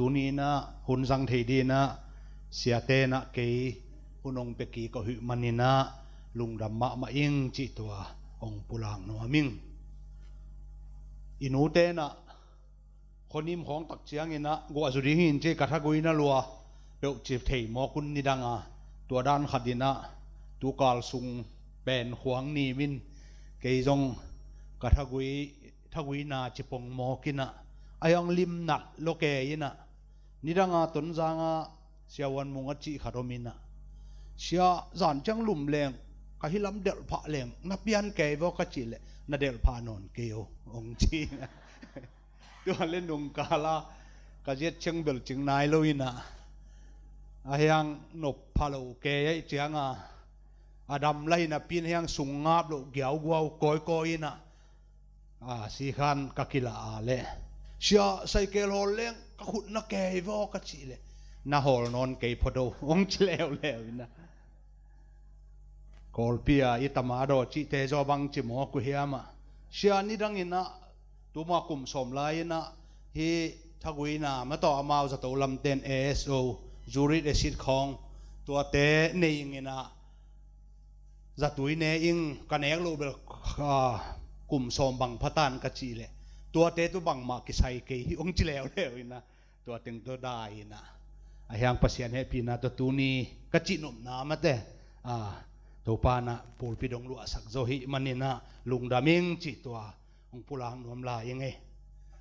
ตูนีนะหุนสังเทดีนะเสียเตนะเกยหุนองเปกีก็หิมันนินะลุงดำมาอิงจิตัวองปุลางนัวมิงอินูเตนะคนนิมของตักเชียงอินะกัวสุริหินเจกัทกุยนะลัวเปกจิบเทยมอกุนนิดังอ่ะตัวด้านขัดดินะตูกาลซุงเป็นขวางนีมินเกยจงกัทกุยนาจิปงมอกินะอายังลิมนัดโลเกยินะนิดังอ่ะตนจางอ่ะเสียวันมุงจิขารมินะเสียจานจังลุมแรงกะฮิลำเดลพะแรงนับยันเกยวกจิเลนัดเดลพานอนเกยวองจีนะตัวเล่นองกาลากะเจ็ดเชิงเบลจึงนายลุยนะอายังนบพาโลเกยเจียงอาดัมไลนะปีนยังสุงงาบโลเกี่ยวกัวกอยนะสีขันกะกิลาเลเสียใส่เกลฮอลเลงกะขุดนักเกยวกจิเลน่าฮอลนอนเกยพอดูองจิเลวนะกอลปียอิตามาโดจิเตจอบังจิมอกุเฮียมาเชียนิดังอินะตัวมาคุมสมลายนะฮีทักวินามาต่อมาจะตัวลำเต็น ASO จูริดเอซิดของตัวเตเนยิงอินะจะตัวเนยิงกันเองลูเบลคุมสมบังพัตันกัจจิเลตัวเตตัวบังมากิไซเกยองจิเลวอินะตัวเต็งตัวได้อินะอายังปัสยันเฮปีนะตัวตูนีกัจจินุมนามาเตตัวปานะปูลปิดงลุสักโจหิมันนี่นะลุงดามิงจิตัวองปุลางนวมลายังไง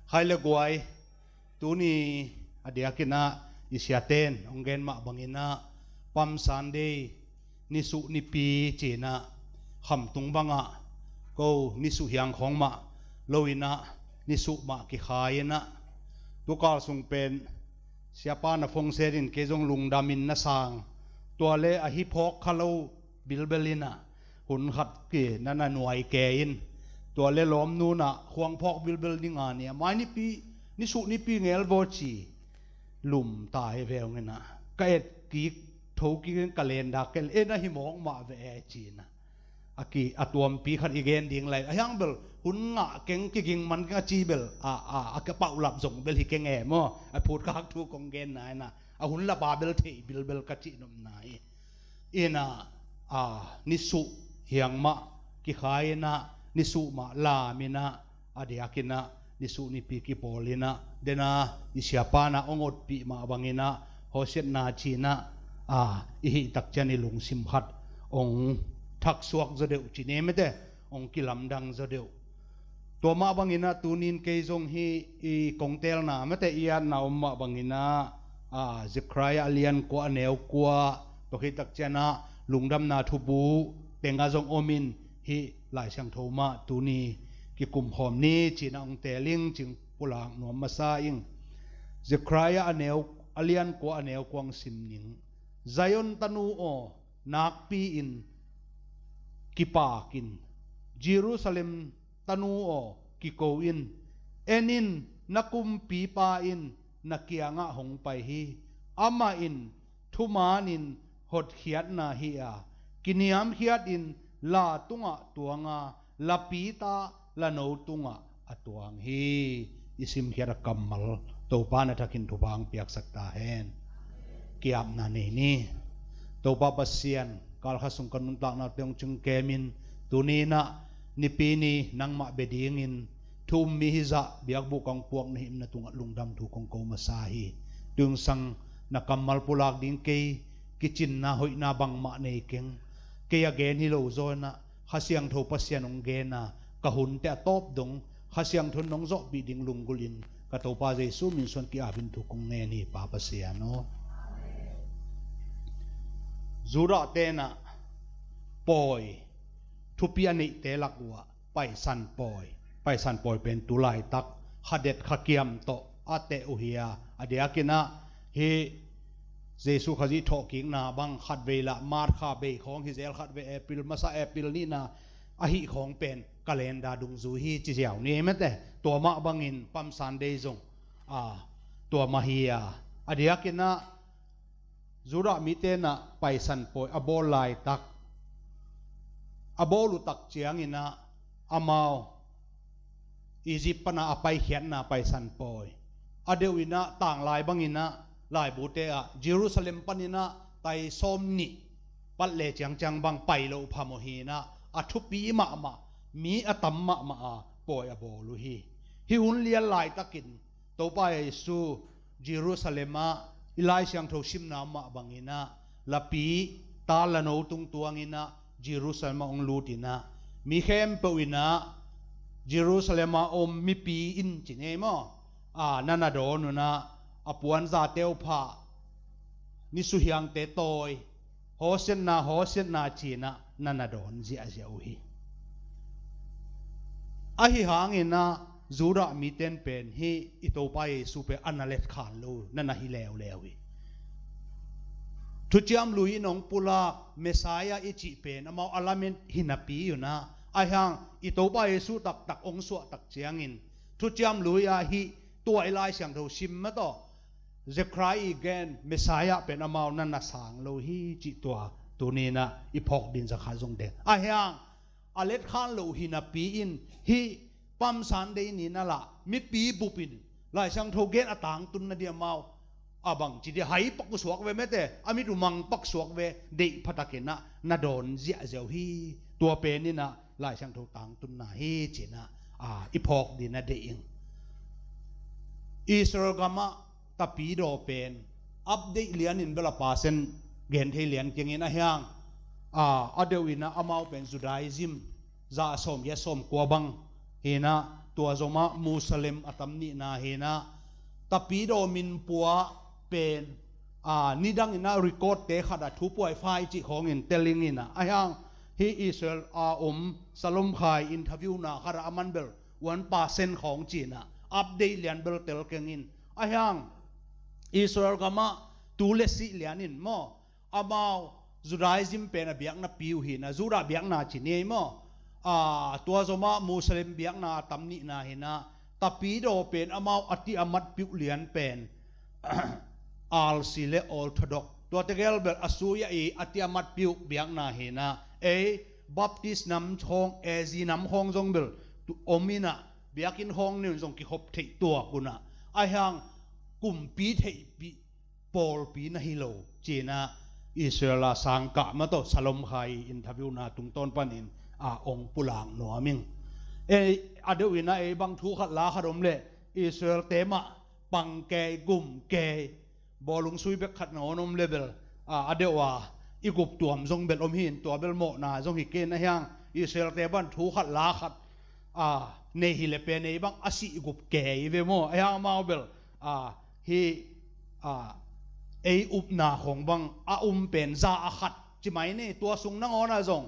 ใครเลือกไว้ตัวนี้อดียกินะอิสยาเตนองเกนมาบังอินะปั๊มซันเดย์นิสุนิปีจีนะคำตุงบังะก็นิสุเฮียงของมาโลวินะนิสุมากิขายนะตัวกาลทรงเป็นเสียปานะฟงเซรินเกจงลุงดามินนะสางตัวเลอหิพอกคาลูบิลเบลินะหุ่นขัดเกนั่นน่ะหน่วยแกอินตัวเล่ล้อมนู่นน่ะควงพอกบิลเบลนี่งานเนี่ยไม้นี่ปีนี่สุนี่ปีเงลโบจีหลุมตายเวลเงี้ยนะก็เอ็ดกีทูกีกันกะเลนดาเกลเอ็ดนะหิมองมาเวจีนะอากีอตัวมปีขัดอีเกนดิ่งไรยังเบลหุ่นงะเก่งกิ่งมันก็จีเบลกระเป๋าหลับส่งเบลที่เก่งแง่มั่วพูดกักทุกกองเกนนายนะหุ่นละบาเบลที่บิลเบลกจีนมนายอินะนิสุเฮียงมากิขายนะนิสุมาลามินะอดียกินะนิสุนิปีกิโพลินะเดนะนิเสียปานะองดปีมาบังอินะโฮเซนนาจีนะอิหิตักจันิลุงสิมขัดองทักสวกจะเดียวจีเนไม่ได้องกิลำดังจะเดียวตัวมาบังอินะตูนินเกยจงฮีกงเตลนะไม่ได้อียนนาอมมาบังอินะจิครายอเลียนกัวเนวกัวตัวฮิตักจันะลุงดำนาทุบูเต็งอาจงโอมินฮิหลายช่างโทมาตูนีกิกุมหอมนี้จีนองเตลิงจึงปุลางนวมมาซาอิงจะใครอเนวอเลียนกว่าอเนวกวางสิมนิงไซยอนตนูโอนักปีอินกิปากินเยรูซาเล็มตนูโอกิโกอินเอนินนักุมปีปาอินนักเกียงะหงไปฮีอามาอินทุมานินหดเขียดนาฮีอากินิยามเขียดอินลาตุงะตัวงาลาปีตาลาโนตุงะอตัวงฮีอิสิมเขียดกัมมัลตัวปานะทักินทุบางเปียกสักตาเฮนเกียบนาเนนี่ตัวปาปัสเซียนกาลขัสุงกันนุนตากนาเตียงจึงเกมินตัวนี้นะนิปีนีนังมาเบดีงินทุมมิฮิซะเบียกบุกังพวกนิมนะตุงะลุงดำถูกองโกมาซาฮีดึงสังนักกัมมัลปุลากดิ้งเกยกิจินนาหอยนาบังมาเนเกงเกียเกนฮิโลโซนะข้าเสียงโทปัสเซียนองเกนะกะหุนแต่ตอบดงข้าเสียงทนน้องโซบีดิงลุงกุลินกะโตปาเจซูมินส่วนกีอาบินถูกกงเนนี่ปาปัสเซียนโนจูระเตนะปอยทุปีอันนี้เตลักวะไปสันปอยเป็นตุลายตักขัดเด็ดขัดเกียมโตอาเตอุเฮียอเดียกินะเฮเจสุขจิทอกิงนาบังขัดเวลามาร์คาเบของฮิเซลขัดเวเอพิลมาซาเอพิลนี่นาอหิของเป็นกาเลนดาดุงซูฮีจิเจียวนี่ไม่แต่ตัวมาบังอินปั๊มซันเดย์จงตัวมาเฮียอเดียกินะจูระมิเตนะไปสันปอยอบอลไลตักอบอลุตักเจียงอินะอามาวอียิปต์ปนะไปเขียนนะไปสันปอย อเดวินะต่างลายบังอินะลายบูเตอะเยรูซาเล็มปันินะไตซอมนิปัลเลจังบังไปโลพาโมฮีนะอัทุปีมะมีอตัมมะปอยอโบลุฮีฮิอุนเลียลายตะกินตัวไปสู่เยรูซาเล็มอิไลเซียงโทชิมนามะบังอินะลาปีตาลโนตุงตัวงินะเยรูซาเล็มองลูตินะมีเข้มเปวินะเยรูซาเล็มอมมีปีอินจิเนมนันนาโดนุนะอปวนซาเตวพานิสุฮียงเตโตยโฮเซนนาจีนะนันนาโดนจีอาเจอุฮีอาฮิหางอินะจูระมีเตนเป็นฮีอิโตไปสูเปอันนาเลตขานลูนันนาฮิเลวฮีทุจยามลุยนองปุลาเมสายาอิจิเป็นอมาอัลลามินฮินาปีอยู่นะอาหางอิโตไปสูตักองสวตักเจียงินทุจยามลุยอาฮิตัวไอไลเสียงเราชิมมาต่อเจครายอีกนเมสายาเป็นอมานันนาสังโลฮีจิตัวนี้นะอีพอกดินสักขาจงเดงอาหางอเลตขานโลฮินาปีอินฮีปั๊มสันเดนี่นั่นละมีปีบุปินไลเสียงเราเกนอต่างตุนนาเดียมาบังจีดีหายปักสวกเวเมเตอามิรุมังปักสวกเวเดพัตตะเกนะนาโดนเจียเจวฮีตัวเป็นนี่นะลายช่างถูกต่างตุนนาฮีจีนะอีพอกดีนะเดอิงอิสราเอลกามาตะปีโดเป็นอัปเดตเลียนินเบลาปาเซนเกนเทเลียนเกียงอินะเฮียงอเดวินะอามาเป็นจุดาอิซิมซาสมยะสมกัวบังเฮนะตัวจงมามุสลิมอัตมนีนาเฮนะตะปีโดมินปัวเป็นนี่ดังอินะรีคอร์ดเตะขัดทุบป่วยไฟจิของอินเตลิงอินะไอ้ยังฮีอิสราเอลสลมขายอินทวิวนะคาราอามันเบล1%ของจีนอัปเดตเลียนเบลเตลเกงินไอ้ยังอิสราเอลก็มาตูเลสิเลียนินมั่วอามาจุดาอิซิมเป็นเบียงนาปิวหินะจุดาเบียงนาจีเนียมั่วตัวจมามุสลิมเบียงนาตัมนีนาหินะตะปีโดเป็นอามาอติอามัดปิวเลียนเป็นอัลซิเลออลทดอกตัวเตเกลเบลอสูยาอติอามัดปิวเบียงนาหินะบัพติสนำชงจีนำชงจงเบลอมินะเบียกินห้องนี่ส่งกิขบเทตัวกุนะไอ้ยังกลุ่มปีเทปีปอลปีนะฮิโลจีน่าอิสราเอลสังกัดมาต่อสลมไฮอินทวิวนาตุงต้นปันินองปุลางหนัวมิงอเดวินะบังทุขัดลาขดมเล่อิสราเอลเตมะปังเกยกลุ่มเกยบอลุงซุยเบกขัดหนอนมเลเบลอเดว่าอีกุบตัวมทรงเบลอมหินตัวเบลโมนาทรงหิเกนนะยังอิสราเอลเตบันทุขัดลาขัดในฮิเลเปในบางอาศิกุบเกยเวโมไอ้ฮามาเบลฮีอุบนาของบางเป็นซาอาขัดจิไหมนี่ตัวสุงนังอนะจง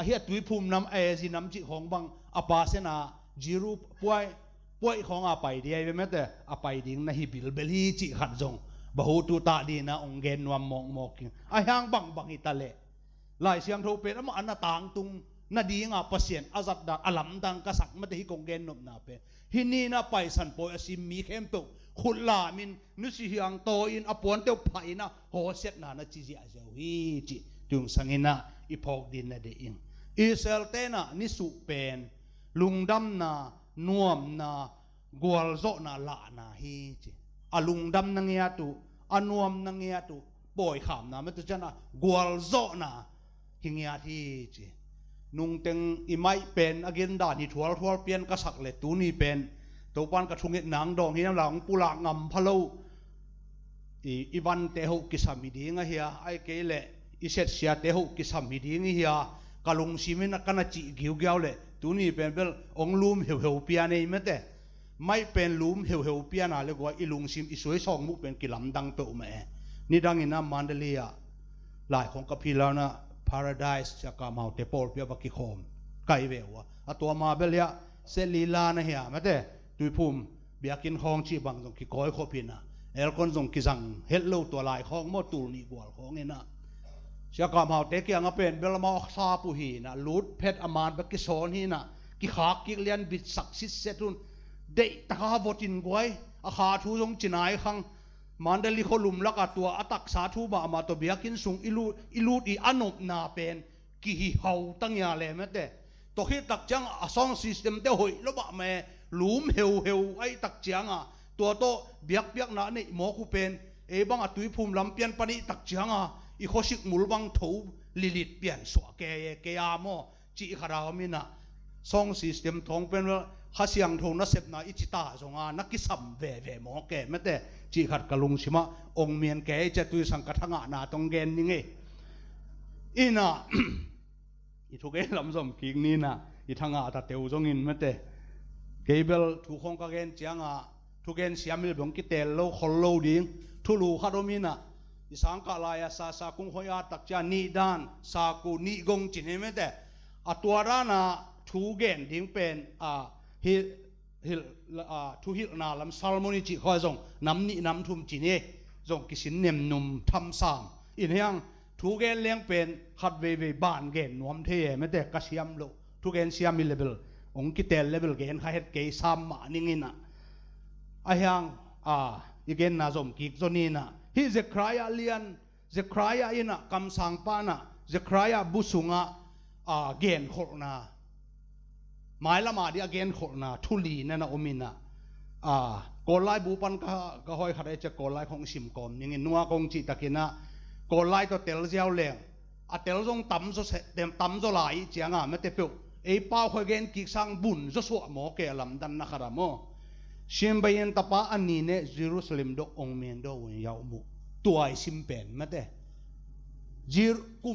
เฮียตุยภูมิน้ำจีน้ำจิของบางปาเสนาจิรูป่วยของไปดีไอ้เวเมแต่ไปดิ้งนะฮิบิลเบลีจิขัดจงบะหูตุตาดีนะองเกนวามมองกิงไอ้หางบังอิตาเลลายเสียงโทเป็นอันนาต่างตุงนาดีงาเปอร์เซ็นต์อาจัดดังอลัมดังกษัตริย์มาที่กงเกนนบนาเป็นฮินี่นะไปสันโปยซิมมีเข้มตุขุลามินนุสิฮียงโตอินอปวนเตียวไผ่นะโหเสตนานะจิจิอาเจวิจิตุงสังเกนะอีพอกดินนะเดอิงอิสราเอลเตนะนิสุเป็นลุงดำนานวมนากวลโซนาละนาฮีจิลุงดำนังเงียตุนวมนังเงียตุปอยขามนะไม่ตัวจันกวลโซนาหิงเงียทีจินุ่งเต็งอีไม่เป็นอเกนดาที่ทัวร์เปลี่ยนกษัตริย์เลยตูนี่เป็นตัวปันกระทุงเงินหนังดองที่น้ำหลังปุระงำพะโลอีวันเตหุกิสามิดีงเฮียไอเกลอิเซตเสียเตหุกิสามิดีงเฮียกะลุงซิมินักกันจิกิวเกลเลยตูนี่เป็นเบลองลูมเหี่ยวเปียนี่ไม่แต่ไม่เป็นลูมเหี่ยวเปียน่ะเลยกว่าอีลุงซิมอีสวยสองมุกเป็นกิลำดังเปอแม่นี่ดังอินะมันเดลียหลายของกับพี่แล้วนะParadise จากมาเอาเตปอลเปียบักกิโคมไกเววะตัวมาเบลียเซลีลานะเฮียไม่แต่ตุยภูมิเบียกินห้องชีบังตรงกิโกยโคพินะคนตรงกิจังเฮลโลตัวลายของมอตูนี่กว่าของนี่นะจากมาเอาเตเกียงเป็นเบลมาซาปุฮีนะลูดเพชรอมานบักกิโซนนี่นะกิขากกิเลียนบิดศักดิ์สิทธิ์เสตุนเดตะขาบดินกวยอาคาทูตรงจินายขังมันเดลิโคลุมลักตัวอัตักสาธุบะมาตัวเบียกินสุงอิลูดอันบนาเป็นกิฮิเฮาตั้งยาเลยแม้แต่ตัวที่ตักจังซองซิสเต็มเตหอยลบะแม่ หลุมเฮวไอ้ตักเจียงตัวโตเบียกนะนี่หมอคูเป็นบังตุยภูมิลำเปียนปนิตักเจียงอีโคชิกมุลบังทูลิดเปลี่ยนสวเกยามอจีขราวมินะซองซิสเต็มทองเป็นว่าข้าเสียงทงนักเสพนาอิจิตาสงนักกิสัมเวหมอแกไม่แต่จีขัดกะลุงชิมะองเมียนแกจะตุยสังกัดงานาตรงเกนนี่ไงอีน่ะอีทุกเอลำสมกิงนี่น่ะอีทางอาตาเตียวจงอินไม่แต่เกเบลทุกคนก็เกนเจียงทุกเกนเสียมิลบงกิเตลโลคอลโลดิ้งทุลูคาโดมินะอีสังกัดลายซากุงหอยตักจานีดานซากุนีกงจินไม่แต่ตัวร้านะทุกเกนดิ้งเป็นฮิทุฮิลนาลำซาลมอนิจิคอยจงน้ำนี่น้ำทุ่มจีนี่จงกิสินเนมนุ่มทำสามอินเฮียงทุกเกนเลี้ยงเป็นขัดเวบ้านเกนนวมเทไม่แต่กระเสียมโลทุกเกนเสียมิเลเบลองกิเตลเลเบลเกนข้าเฮ็ดเกยสามมานิ่งนะไอเฮียงอีเกนน่าจมกิกจนี่นะฮิเซครายาเลียนเซครายาอินะคำสั่งปานะเซครายาบุษุงเกนโคนาหมายละมาดีเกนโคนาทุลีนั่นนะอมินะกอลไลบุปันก็หอยขัดไอจะกอลไลของสิมกอมยังไงนัวของจิตะกินะกอลไลตัวเตลเจ้าเลี้ยงเตลจงตั้มจะเต็มตั้มจะไหลเจียงไม่เตปิวเป้าคอยเกนกิกสังบุญจะสวดหมอเกลัมดันนักการโมเชียงไปยันตาปาอันนี้เนี่ยเยรูซาเล็มดอกองเมียนดอกวันยาวมุตัวไอซิมเป็นไม่แต่กุ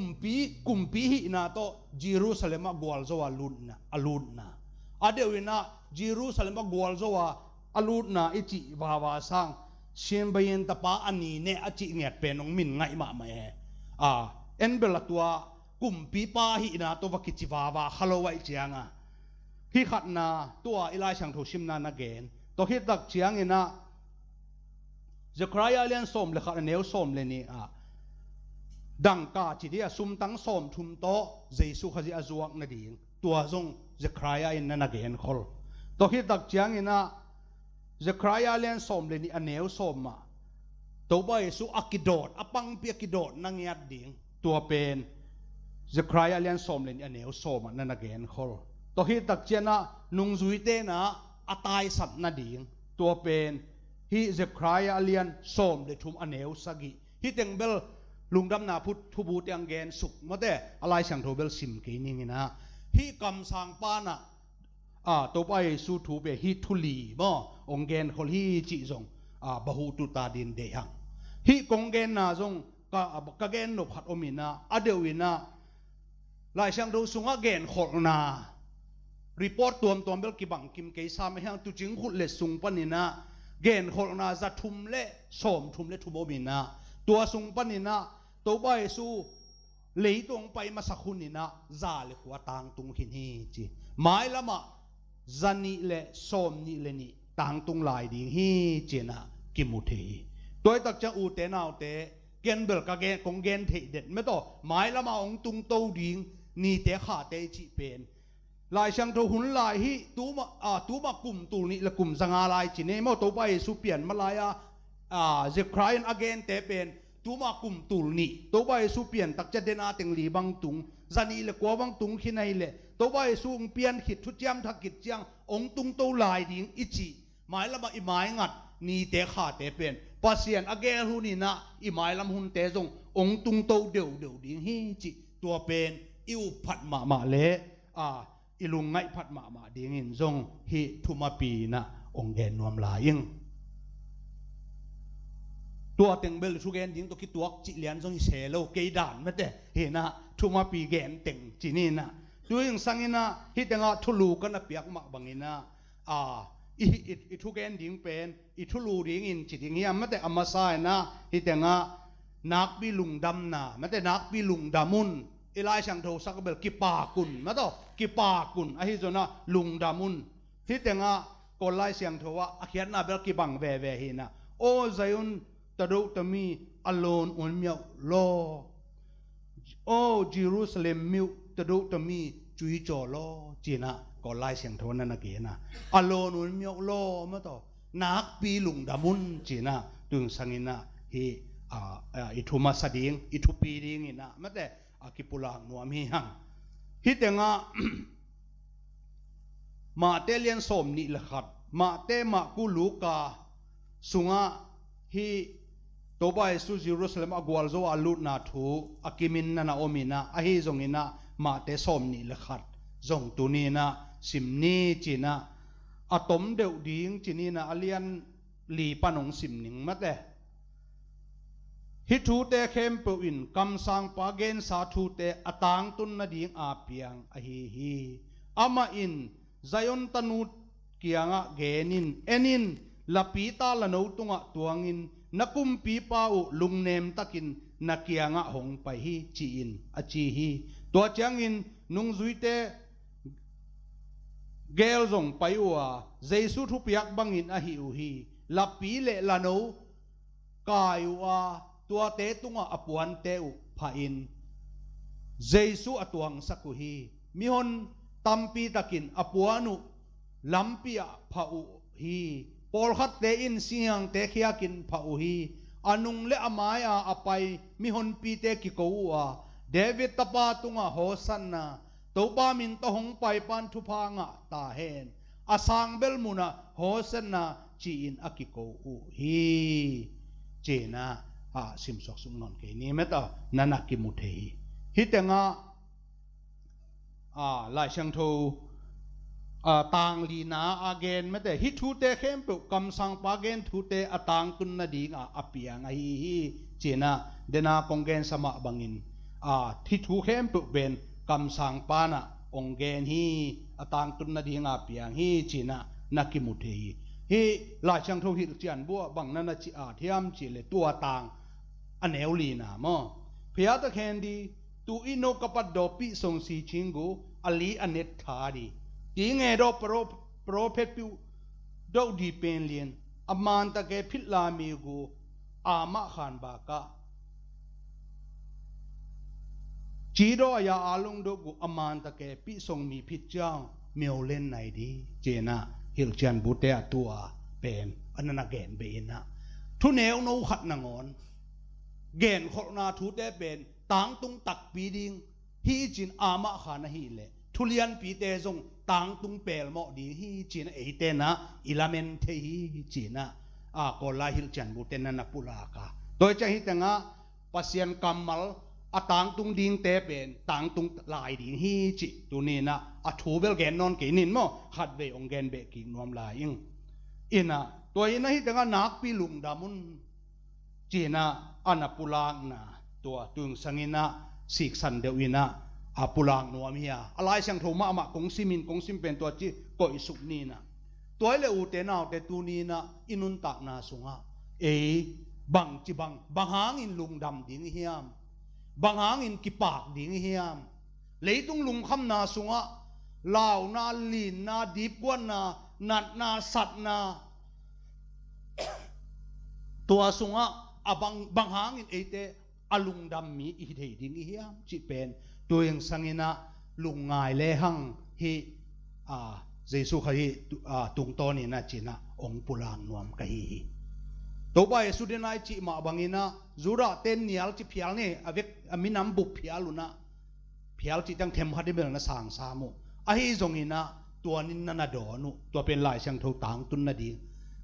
มปีหินาโตเยรูซาเล็มกวาลโซวาลุนนะเดี๋ยวนะเยรูซาเล็มกวาลโซวาอลูนะอิจิวาวาสังเชียงไปยันตาปาอันนี้เนี่ยอิจิเงียดเป็นองมินไงมาไม่เอ็นเบลตัวกุมปีปาหินาโตวักิจิวาวาฮัลโลไอเจียงฮิขัดนาตัวอิไลช่างถูชิมนานาเกนตัวฮิตักเจียงอินะจะใครเลี้ยงส้มเลยขัดเนวส้มเลยนี่ดังกาจิตที่ซุ่มตั้งส้มทุมโตเจสุขจิอาจวกนาดีตัวจงจะใครอินนานาเกนคนตัวฮิตักเจียงอินะจะใครเลี้ยงส้มเลยนี่เนวส้มตัวไปสุอักิโดดอปังเปียกิโดดนั่งยัดดิ่งตัวเป็นจะใครเลี้ยงส้มเลยนี่เนวส้มนั่นนาเกนคนตัวฮิตักเจียนะนุงจุยเตนะอตายสัตนาดิ่งตัวเป็นฮิเซครายาเลียนส้มเดทุมอเนวสกิฮิเต็งเบลลุงดำนาพุทธบูตยังเกนสุกมาแต่อะไรช่างโทเบลสิมกินิงนะฮิกำสังปานะตัวไปสู้ถูเปฮิทุลีบ่องเกนคนฮิจิจงบะฮูตุตาดินเดียงฮิกงเกนนาจงกะเกนนบขัดอมินะอเดวินะลายช่างโทสุงะเกนขดนารีพอร์ตตัวเบลกิบังกิมเกยซาไม่ให้ตุจิงขุดเลสุงปนินะเกนโคลนาจะทุมเละส้มทุมเละทุบอมินะตัวสุงปนินะตัวใบสู้เหลยตรงไปมาสักคนนี่นะซาเลหัวต่างตุงหินฮีจีหมายละมาจันนี่เละส้มนี่เละนี่ต่างตุงลายดีฮีจีนะกิมุเทตัวตักจะอูเตนาเตเกนเบลกะเกนคงเกนเทเด็ดไม่ต่อหมายละมาองตุงโตดิงนี่เตขาเตจิเป็นลายช่างตัวหุ่นลายฮีตัวมากลุ่มตัวนี้ละกลุ่มสังอาลายจีเนมอตัวไปสุเปลี่ยนมาลายเจครายน์อเกนเตเป็นตัวมากลุ่มตัวนี้ตัวไปสุเปลี่ยนตักจะเดนาเต็งลีบังตุงจันนี่ละกว่าบังตุงขี้ในเลยตัวไปสุเปลี่ยนขิดทุจยมทักขิดเจียงองตุงตัวลายดิ่งอิจิหมายละมาอีหมายงัดนี่เตขาเตเป็นปัสเซียนอเกนหูนี่นะอีหมายลำหุ่นเตจงองตุงตัวเดียวดิ่งฮีจิตัวเป็นอิวผัดมาเละอิลุงไงพัดมาดีงินจงฮิทุมาปีนะองเกนนวมลายิงตัวเต็งเบลชูเกนยิงตัวคิดตัวจิเลียนจงเชลโลเกยดานไม่แต่เห็นนะทุมาปีเกนเต็งจีนี่นะตัวยิงสังอินะฮิเต็งทุลูกันนะเปียกมาบังอินะอิทุเกนยิงเป็นอิทุลูยิงอินจิติงเฮียไม่แต่อามาซายนะฮิเต็งนักบิลุงดำนะไม่แต่นักบิลุงดามุนอีไลช่างโทสักเบลกิปากุนมาต่อกิปากุนไอ้ที่จนะลุงดามุนที่แต่งกอลไลเสียงโทว่าอาเขียนน่ะเบลกิบังเวหินะโอ้ใจอุนตะดุตะมีอโลนอุนเมียวโลโอ้เยรูซาเล็มมิวตะดุตะมีจุยจอโลจีนะกอลไลเสียงโทนั่นนะเกนะอโลนอุนเมียวโลมาต่อนักปีลุงดามุนจีนะตึงสังอินะฮีอิทุมาสดิงอิทุปีดิงอินะมาแต่อากิปุลางนัวมีหังฮิตเงา มาเตเลียนสมนิละขัดมาเตมากุลูกาสุงะฮีโตบายสุจิรุสเลมอกวลโซอาลุนาทูอากิมินนาโอมินาอาฮีจงอินะมาเตสมนิละขัดจงตุนีนะสิมนีจีนะอะตอมเดวดิงจีนีนะอเลียนลีปานงสิมนิงมัดเดฮิทูเตเข้มปูอินกำสังปาเกนสาทูเตอตางตุนนาดิงอาเปียงอฮีอามาอินไซออนตนูเกียงะเกนินเอนินลาปีตาละโนตุงะตัวงินนักุมปีปาอุลุงเนมตะกินนักเกียงะหงไปฮีจีอินอจีฮีตัวเจียงอินนุงซุยเตเกลจงไปอัวเจสุทุพยักบังอินอหิอุฮีลาปีเลละโนกายอัวตัวเตตุงะอปวนเตอุพาอินเจสุอตวงสักุฮีมิฮอนตัมปีตะกินอปวนุลัมปีอะพาอุฮีปอลขัดเตอินเสียงเตเขียกินพาอุฮีอนุงเลอมายาอไปมิฮอนปีเตกิโกอุอาเดวิดตปาตุงะโฮสันนาตัวปามินตหงไปปันทุพางะตาเฮนอาสังเบลมุนะโฮสันนาจีอินอากิโกอุฮีเจนะสิมสกสุงนนเกนี่เมตานันกิมุเทฮีฮิตงะลายช่างทูต่างลีนาอาเกนไม่แต่ฮิทูเตเข้มปุกำสังปาเกนทูเตอต่างตุนนาดีงอเปียงไอฮีเจนะเดนากงเกนสมะบังอินฮิทูเข้มปุเป็นกำสังปานะองเกนฮีอต่างตุนนาดีงอเปียงฮีเจนะนักกิมุเทฮีลายช่างทูฮิจันบัวบังนันจิอาเทียมจิเลตัวต่างอันเอวลีนามอเพียตะแคนดีตูอินโนกปัดดอปิส่งสีชิงกูอลีอเนตทาดีจีเงดอโปรเพตปิวดอดีเป็นเลียนอมานตะเกพิลามีกูอามะขานบากะจีดอยาอาลงดกูอมานตะเกปิส่งมีพิจเจ้าเมียวเล่นไหนดีเจนะฮิลจันบุเตอตัวเป็นอันนั้นเกนเบนะทุเนวโนขัดนางอนเกนขนาทูเตเป็นต่างตุงตักปีดิงฮีจินอามะขานะฮีเลทุเรียนปีเตจงต่างตุงเปลหมอดีฮีจินเอเตนะอิลาเมนเทฮีจินะก็ลาฮิลจันบุเตนันปุลากาโดยจะฮิตงะปัสยันกัมมัลต่างตุงดิงเตเป็นต่างตุงลายดิงฮีจิตัวนี้นะทูเบลเกนนอนเกนินโมขัดเวองเกนเบกินนวมลายอิงอินะตัวอินะฮิตงะนักปีลุงดามุนจีนะอันปุลางนะตัวตุงสังอินะสิกสันเดวินะปุลางนัวมียอะไรเสียงโทมามะกงซิมินกงซิมเป็นตัวจีก็อิสุกนีนะตัวเลอูเตนาเตตูนีนะอินุนตักนาสุงะบังจิบังหางอินลุงดำดิ่งเฮียมบังหางอินกิปากดิ่งเฮียมเลยตุงลุงคำนาสุงะลาวนาลีนนาดีบวนนานัดนาสัตนาตัวสุงะบังหางอินเตอลุงดำมีอิเทดิ่งเฮียมจิเป็นตัวยังสังอินะลุงง่ายเลหังฮีเจสุขฮีตุงโตนี่นะจีนะองปุลางนวมกะฮีตัวไปสุดท้ายจีมาบังอินะจุระเต้นเนียลจีเพียลนี่อเวกมินำบุกเพียลุนะเพียลจีตั้งเทมฮัดดิเบลนะสางสามุฮีจงอินะตัวนินนาดอนุตัวเป็นลายเชียงทูต่างตุนนาดี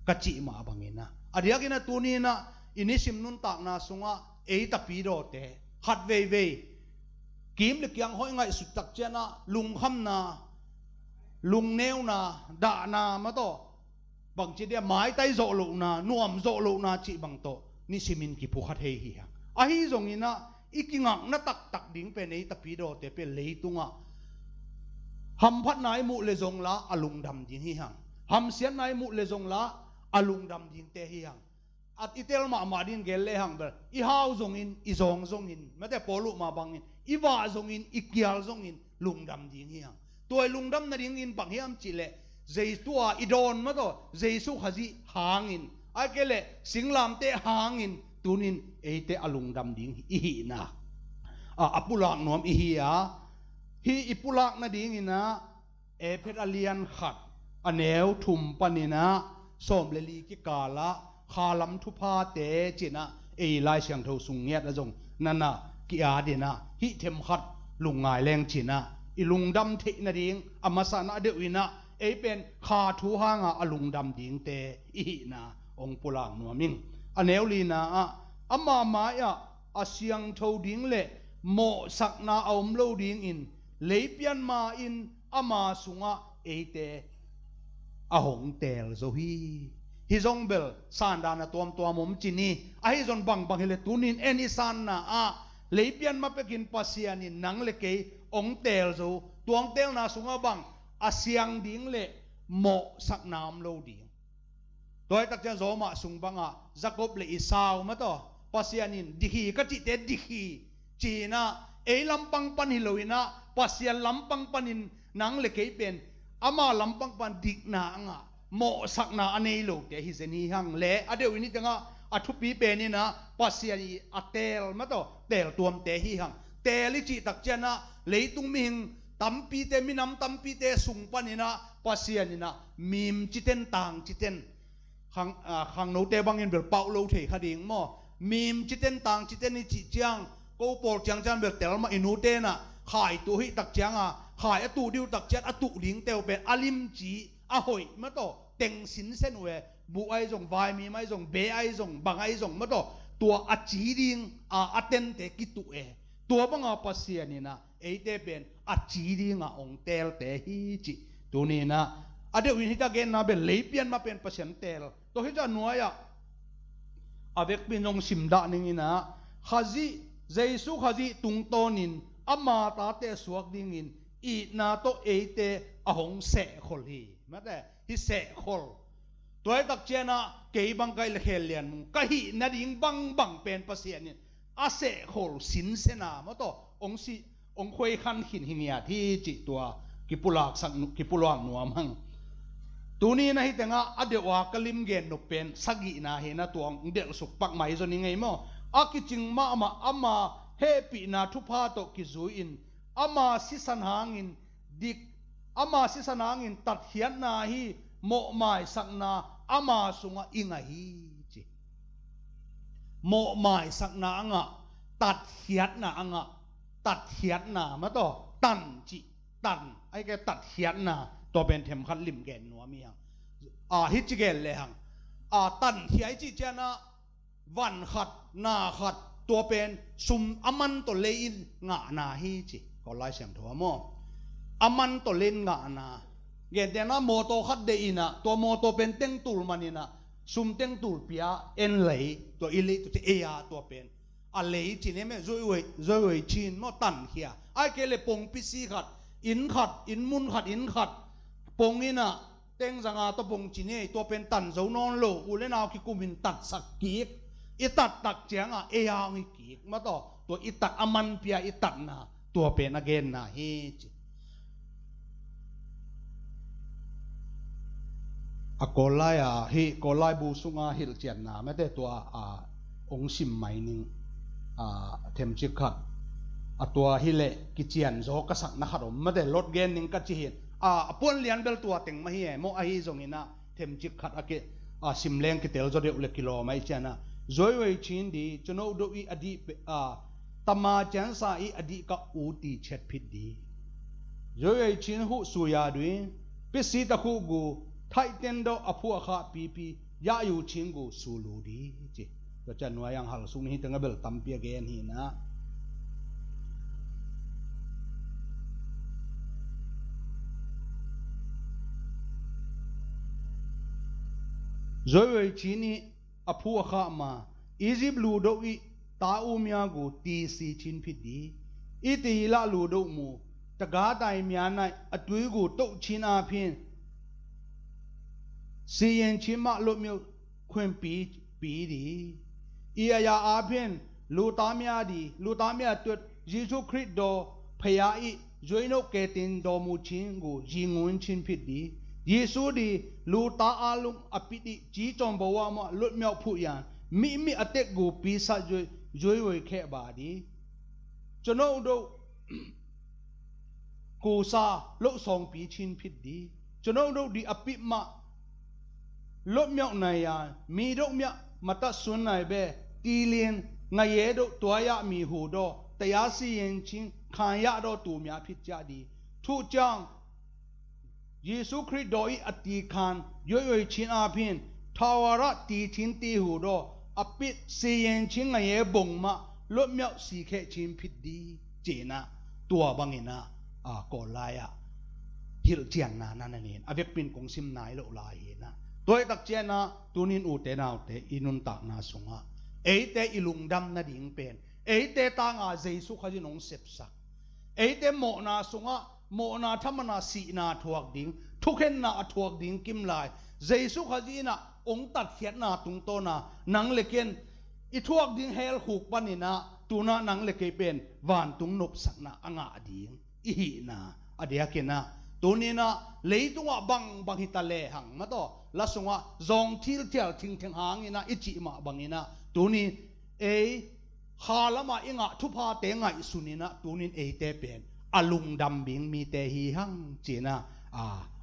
กะจีมาบังอินะเดียกินะตัวนี้นะอินิสิมนุนตากนาสุงะตะปีโดเตฮัดเวกิมเล็กยังห้อยไงสุดตักเจนะลุงคำนาลุงเนวนาด่านามาโตบางจีเดียหมายไตโจลุนานวมโจลุนาจีบางโตนี่สิมินกิพุขัดเฮียฮีจงอินะอีกิงักนัตักดิ่งเป็นตะปีโดเตเป็นเลยตุงะหำพัดนายมุเลจงละอลุงดำดิ่งเฮียหำเสียนนายมุเลจงละอลุงดำดิ่งเตเฮียอิเตลมาดินเกลเลหังเบลอีฮาวจงอินอีจงจงอินไม่แต่ปอลุมาบังอินอีว่าจงอินอีเกียลจงอินลุงดำดิ่งเฮียตัวลุงดำนั่นดิ่งอินบังเฮียมจิเลเจตัวอีโดนมาตัวเจสุขจีหางอินไอเกลสิงลามเตหางอินตุนินเตอลุงดำดิ่งอีหีนะอปุลักนวมอีหีฮีอีปุลักนั่นดิ่งอินนะเพชรอเลียนขัดอเนวทุมปนินะสมเลลีกิกาละคาลัมทุพาเตจินะลายเสียงเท่าสุงเงียดละจงนั่นนะกิอาดีนะฮิเทมขัดลุงง่ายแรงจินะอีลุงดำเทนะดิ่งอามาสานะเดวินะ เป็นขาทูหางอลุงดำดิงเตอีนาองปุลางนัวมิงอเนวลีนาอามาหมายอาเสียงโทดิงเละโมสักนาอมโลดิงอินเลยเปียนมาอินอามาสุงเอเตอาหงเตลโซฮีฮิซงเบลซานดานาตัวมุมจินีอาฮิซอนบังเฮเลตุนินเอนิซานนาเลยเปียนมาเปกินปัสยานินังเลเกองเตลโซตัวองเตลนาสุงบังอาเสียงดิงเละโมสักนามโลดิงโดยตักจะโซมาสุงบังจักบเลอิสาวมาต่อปัสยานินดิฮีก็จิเตดิฮีจีน่าลำปังปันฮิโลวินะปัสยาลำปังปันินนังเลเกเป็นอามาลำปังปันดิกนางโมสักนาอันนี้โลกเดี๋ยวฮิเซนีหังเละเดี๋ยวนี้จังอัทุปีเป็นนี่นะปัสยานีเตลมาต่อเตลตัวมเตฮิหังเตลิจิตักเจนะเลยตุงมิงตัมปีเตมินำตัมปีเตสุงปันนี่นะปัสยานีนะมีมจิเตนต่างจิเตนขังโนเตบังเงินเบลเป่าโลเทคดีงมอมีมจิเตนต่างจิเตนนี่จิจังกูปอลจังจังเบลเตลมาอินูเตนะขายตัวให้ตักจังขายอตุดิวตักจัดอตุลิงเตลเป็นอลิมจีหอยมาต่อเต็งสินเส้นเวบุไอส่งไฟมีไม่ส่งเบไอส่งบังไอส่งมาต่อตัวอจีดิงอเตนเตกิตุตัวบังปัสยานี่นะเอเตเป็นอจีดิงองเตลเตฮิจิตัวนี้นะเดี๋ยววินิจฉัยนะเป็นเลยเปลี่ยนมาเป็นเปอร์เซ็นต์เตลตัวที่จะหน่วยเวกเป็นองสิมดานี่นะข้าจีเจสุข้าจีตุงโตนินอามาตาเตสวกดิ่งินอีนาโตเอเตหงเสกขลีมาแต่ฮิเสกขลตัวไอ้ตักเจนะเกยบังไกเลเฮเลียนมุงกะฮินาดิ่งบังเป็นเปอร์เซ็นต์นี่อาเสกขลสินเสนามาต่อองคุยขันหินหินยาที่จิตตัวกิปุลากสักกิปุลางนัวมังตัวนี้นะฮิตงะเดี๋ยวว่ากลิมเกนนุเป็นสักกีนะเห็นนะตัวเด็กสุกปักไหมจนยังไงมั้งกิจิงมาเฮปีนาทุพาโตกิจูอินมาสิสันหางินดิกมาสิสันหางินตัดเหียนนาฮีโมไม้สักนามาสุงอิงะฮีจิโมไม้สักนางะตัดเหียนนางะตัดเหียนนามาต่อตันจิตันไอ้แกตัดเหียนนาตัวเป็นเทมขันลิมเกนนัวมีหังฮิจิเกลเลยหังตันเหียจิเจนะวันขัดนาขัดตัวเป็นซุมมันตัวเลนงานาฮีจิก็ไล่เสียงถั่วมอมันตัวเลนงานาเกณฑ์แต่นะโมโตขัดเดอินะตัวโมโตเป็นเต็งตูลมันนี่นะซุมเต็งตูลเปียเอ็นเลยตัวอิลิตัวเอียตัวเป็นเลยจีเนี่ยไม่ช่วยจีนมั่ตันเฮียไอ้เกลปงพิซีขัดอินมุนขัดปงนี่นะเต็งสังอาตัวปงจีเนี่ยตัวเป็นตันเจ้านอนโลอุเลนาวคิกุมินตัดสักกีกอิตัดตักเจียงเอียงกีกมาต่อตัวอิตัดมันเปียอิตัดนะตัวเป็นอเกนนะเฮจิโกไลโกไลบูสุงฮิลเจียนนะไม่ได้ตัวองซิมไมนิงเทมจิคัดตัวฮิเลกิเจียนโจกษักนักขรมไม่ได้ลดเกนนิงกัจจิเห็นป่วนเลียนเบลตัวเต็งมาเฮียโมอหิจงอินะเทมจิคัดซิมเลงกิเตลจอเดอุเลกิโลไม่เจนะจอยไว้ชินดีจนเอาดูอีอดีตมาจันสาอีอดีกับอูตีเช็ดพิดดีจอยไว้ชินหูสุยาด้วยพิสิตะคูกูไทเทนโดอภัวขาปียาอยู่ชิงกูสูลูดีจีก็จะหน่วยยังหักสุงนี้ตั้งเบลตัมเปียเกนหินะจอยไว้ชินนี้อภัวขามาอียิปต์ลูโดอีตาอูมียกูตีสีชินพิดดีอีตีละลูโดมูตะกาไตมียนายอตุยกูโตชินอาพินสีเย็นชิมาลุมิวควนปีดีอียาอาพินลูตามียดีลูตามียตุดยิสุคริสโดพยาอีจอยโนเกตินโดมูชินกูยิงวนชินพิดดียิสุดีลูตาอาลุมอปิดิจีจอมบัวมาลุมิวผู้ยานมีอเตกูปีศาจจอยไว้แค่บาดีจนเอาดูกูซาลุสองปีชินพิดดีจนเอาดูดีอปิมาลบเมียนายานมีดอกเมียมาตัดส่วนไหนเบตีเลียนไงเยดตัวยามีหูดแต่ยาสีเย็นชิงขานยาดตัวเมียพิจารดีทุจัง เยซูคริสต์โดยอติคานย่อยชินอาพินทาวระตีทินตีหูโดอปิดเสียนชิงไงบ่งมาลดเมียวสีแค่ชิมผิดดีเจนะตัวบังเงินะก่อลายฮิลเจียนนะนั่นเองอเวกปินกงซิมนายโลลายนะตัวตักเจนะตัวนินอูเตนาเตอินุนตักนาสุงะเอเตอิลุงดำนาดิ่งเป็นเอเตตางาเจสุขจินงเสพสักเอเตโมนาสุงะโมนาธรรมนาสีนาทวกดิ่งทุกเห็นนาทวกดิ่งกิมลายเจสุขจินะองตัดเขียนนาตุงโตนานังเล็กเกนอีทวกดิ่งเฮลขุกปันินะตัวนานังเล็กเป็นวานตุงนบสักนาอ่างอดิ่งอีหีนาอเดียเกนะตัวนี้นะเลยตัวบังฮิตาเลหังมาต่อละสงะจงทิลเทียลทิ้งหางนี่นะอิจิมาบังนี่นะตัวนี้ฮาละมาอิงะทุพาเตงะอิสุนีนะตัวนี้เตเป็นอลุงดำบิงมีเตฮีหังจีนะ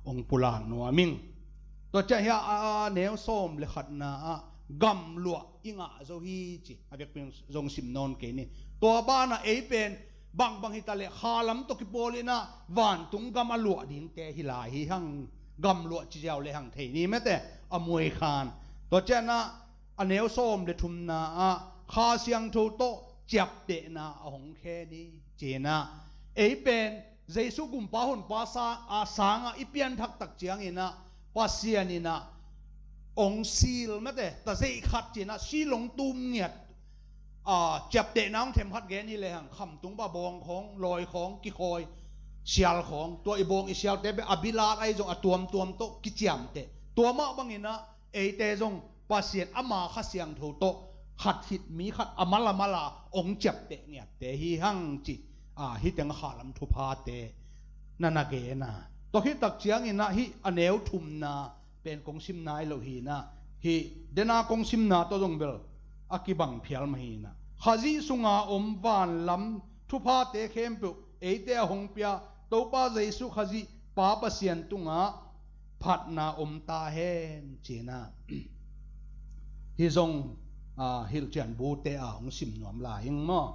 องปุลางนัวมิงตัวจะเฮียเนวส้มเลขัดนะกำลัวอิงะโซฮีจีอาจจะเป็นจงสิมนนเกนี่ตัวบ้านนะเป็นบังฮิตาเลฮาลัมตุกิโปลินะวันตุงกำลัวดิ่งเตฮิลาฮิหังกำลัวจีเจ้าเลหังเทนี่แม้แต่อมวยคานตัวเจ้านะอเนวส้มเลทุมนะคาเสียงทูโตจับเตนะหงแค่นี้เจนะเป็นเจสุกุมปะหุนปะซาสางอีเปียนทักตักเจียงนี่นะปัสเซียนี่นะองซีลแม้แต่เจขัดเจนะซีลงตุมเนี่ยจับเตะน้องเทมพัดแกนี่เลยหังคำตุงปะบองของลอยของกิคอยเชียลของตัวอีบองอีเชียลเตะไปอบิลาไอจงตัวมโตกิจยมเตะตัวมาบังนี่นะเตะจงปัสเซียนอามาขัดเสียงทูโตขัดหิดมีขัดอามาลาองจับเตะเนี่ยเตะฮีหังจิฮิตังขาลำทุพาเตนันนาเกนะตัวฮิตักเจียงอินะฮิอเนวทุมนาเป็นกงซิมนายโลหีนะฮิเดนากงซิมนาตัวจงเบลอากิบังเพียลมหีนะข้าจีสุงาอมวานลำทุพาเตเข้มปุเตะหงเปียตัวป้าเจสุข้าจีป้าปเสียนตุงาพัดนาอมตาเฮนเจนะฮิจงฮิลเจียนบูเตะหงซิมนวมลายิงมั้ง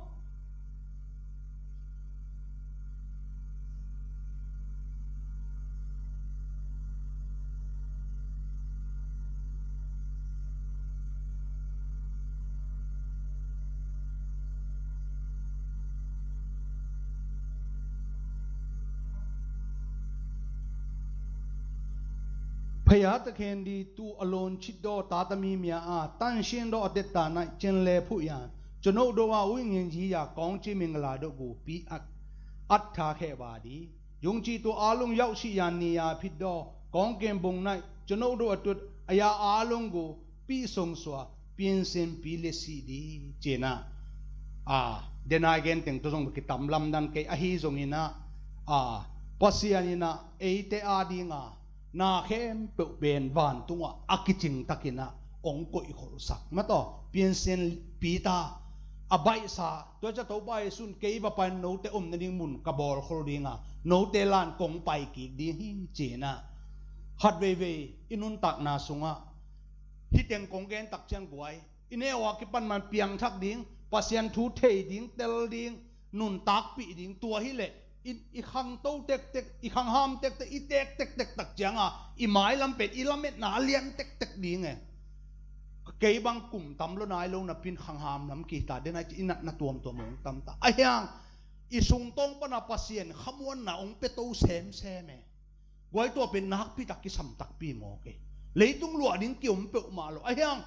พยาตะเคนดีตูอโลนชิดโดตาตมีเมียตันเชียนโดอเดตานะเจนเลผู้ยานจนโดว่าวิ่งเงินจียากองจิมิงลาโดกูปีอัดทาเขบาดียงจีตัวอาลุงยาวชิยานนียาพิดโดกองเกมบงไนจนโดอตุดอายาอาลุงกูปีสงสวะเปลี่ยนเซนปีเลสีดีเจนะเดนายเกนเต็งตัวจงกิตำลำดันเกอฮีจงอินะปัสยานินะเตอาดีงานาเข้มเปเป็นวานตุงอากิจิงตักินะองกุยขอสักมาต่อเปลี่ยนเซนปีตาอบายสาตัวจะตัวใบสุนเก็บไปโนเตอมนั่นดิ่งมุนกระบอกโคดิงาโนเตลานกงไปกีกดีหิเจนะฮัดเวอินุนตักนาสุงะฮิตเต็งกงเกนตักเชียงกวยอินเอวากิปันมันเปียงทักดิ่งปัสยันทูเทดิ่งเตลดิ่งนุนตักปีดิ่งตัวฮิเล่อีขังโตเต็กอีขังห้ามเต็กอีเต็กตักจังอีหมายลำเป็ดอีลำเม็ดหนาเลี้ยงเต็กดีไงเกี่ยบังกลุ่มตำแล้วนายลงนับพินขังห้ามน้ำกีตาเดนายจีนัตัวมงตำตาไอ้ยังอีสุงตงปนาปัสเซียนขมวนหนาองเปโตเซมเมไว้ตัวเป็นนักพิตักกิสัมตักปีโมเกเลยตุ้งหลวดิ้งเกี่ยวมเปอมาโลไอ้ยัง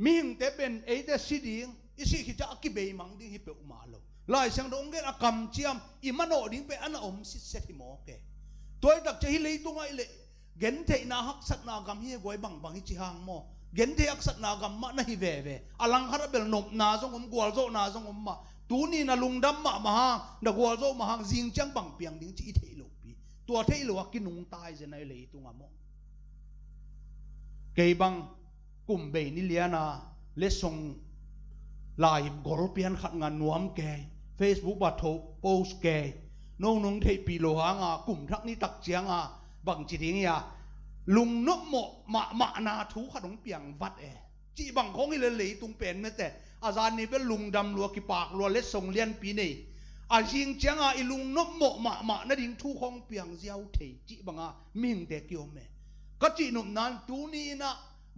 มีหิงเตเป็นเตสิดิ้งอีสิขิจะอักกิเบยมังดิ้งฮิเปอมาโลลายเสียงดงเกนกำเจียมอิมันโอดิ้งไปอันอมสิเสถิโมเกตัวตักจะฮิเลยตุ้งไอเล่เกนเทนาฮักสัตนากำฮิไว้บังฮิจิฮังโมเกนเทอักสัตนากำมานะฮิเวอลังคาร์เบลนบนาซงอมกวลโซนาซงอมมาตูนี่นะลุงดำมาฮังนักกวลโซมาฮังจิงจังบังเปียงดิ้งจีเทโลปีตัวเทโลกินุงตายเจนไอเลยตุ้งอโมเกยบังกุมเบนิเลียนาเลสงลายกอลเปียนขัดงานนวมแกFacebook บัตโตโพสแกน้องเทปีโลหางกลุ่มทักนี้ตักเจียงบังจีดิ้งยาลุงนกโมะนาทูขนมเปียงวัดจีบังของฮิเลตุงเป็นแม้แต่อาจารย์นี่เป็นลุงดำลัวกิปากลัวเล็ดส่งเลียนปีนี่ อาจิงจังอีลุงนบหมกมานั่นดิ่งทุกห้องเปียงเจ้าเทจิบังมิงเด็กโยมเมก็จีนุ่มนั้นตูนี้นะ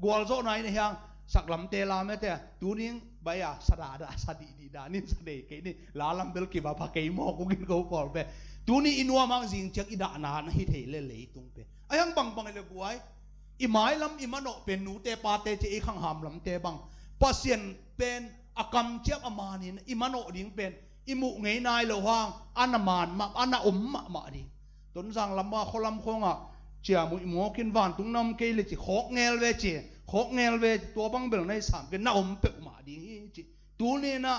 กวลโซไหนเนี่ยยังสักลำเตลาไม่แต่ตูนี้ใบสดาดาสดีดีดานี่สเดกนี่ลาลำเบลกิบาพักเกยมอกกินกูปอลเปตูนี้อินัวมังจิงจักอิดานานฮิเทเลเลยตรงเปไอ้ยังบังเลยกวยอิหมายลำอิมันโอเป็นหนูเตปาเตเจอีขังหามลำเตบังปัสเซียนเป็นอากรรมเจ้าอามานินอิมันโอดิ่งเป็นอิมุไงนายเหลวางอันนามานมาอันนาอมมาดิต้นสังลำว่าคนลำคงเจียมุยมัวกินหวานตุ้งน้ำเกลือจีโคกเงลเวจีโคกเงลเวตัวบังเบลในสามเป็นน้าอมเปะมาดิจีตัวนี้นะ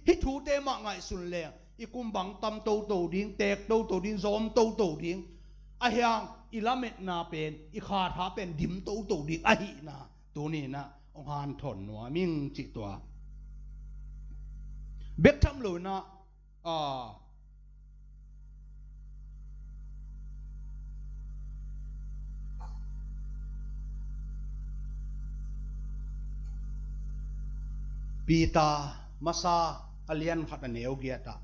ฮิทูเตมาไงสุนเลียอีกุมบังตำโตดิ่งเตกโตดิ่งซอมโตดิ่งไอ้ยังอิลาเมตนาเป็นอีขาท้าเป็นดิมโตดิ่งไอ้นะตัวนี้นะองค์ฮันถอนหัวมิ่งจิตัวเบ็ดทำเลยนะปีตามาซาอเลียนขัดเนียวเกียตา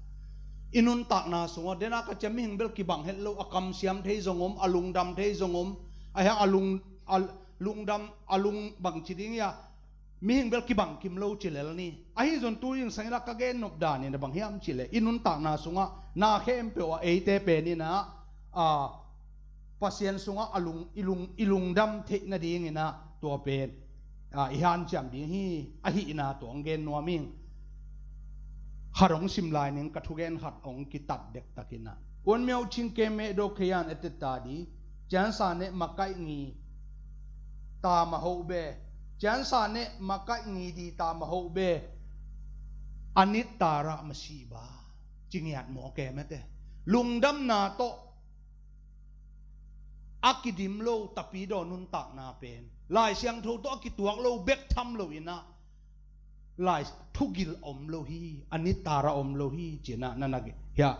อินุนตักนาสงฆ์เดนักจะมิงเบลกิบังเฮลโลอากำเสียมเทยจงอลุงดำเทยจงไอ้ฮะอลุงดำอลุงบังจิดิงยามิงเบลกิบังกิมโลจิเลลนี่ไอ้จนตัวยังสังรักกะเกนนบดานี่นะบังเฮียมจิเลอินุนตักนาสงฆ์นาเข้มเปว่าเอเตเปนี่นะปัสเซียนสงฆ์อลุงดำเทนาดีงี้นะตัวเป็นอีฮันจำดีฮีอหินาตัวองเกนนัวมิงหารองสิมลายนึงกัทุเกนหัดองกิตัดเด็กตะกินะวันเมียวชิงเกมเมโดเคียนเอตตาดีจันสานเนมาไกงีตามาโฮเบจันสานเนมาไกงีดีตามาโฮเบอนิตตาระมสีบาจิงยัดหมอแกไม่เตลุงดำนาโตอากิดิมโลตะปีโดนุนตักนาเป็นลายเสียงทูโตอากิตัวโลเบกทำโลอินะลายทุกิลอมโลฮีอันนี้ตาระอมโลฮีจีน่ะนั่นนักเฮีย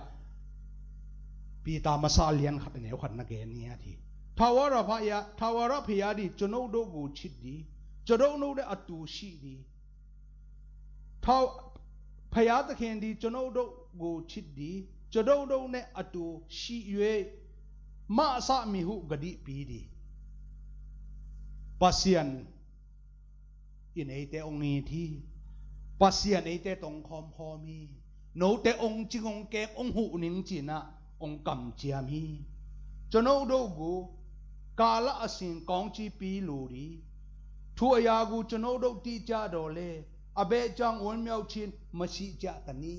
ปีตามาซาเลียนขัดเหนียวขัดนักเกนี่ทีทาวราพยาทาวราพยาดีจนเอาดูกูชิดดีจนเอาโนเดอตูชีดีทาวพยาตะเคียนดีจนเอาดูกูชิดดีจนเอาดูเนอตูชีเวมาสามิหุกดีปีดีปัสยันอินเอเตองนี้ที่ปัสยันเอเตตองคอมคอมีโนเตองจิงองเกกองหูนิงจีนะองกำเจียมีจนเอาดูกูกาละสิงกองจีปีลูดีทัวยากูจนเอาดูตีจ้าโดเลอเบจังวนเมียวชินมาชิจ้าตันี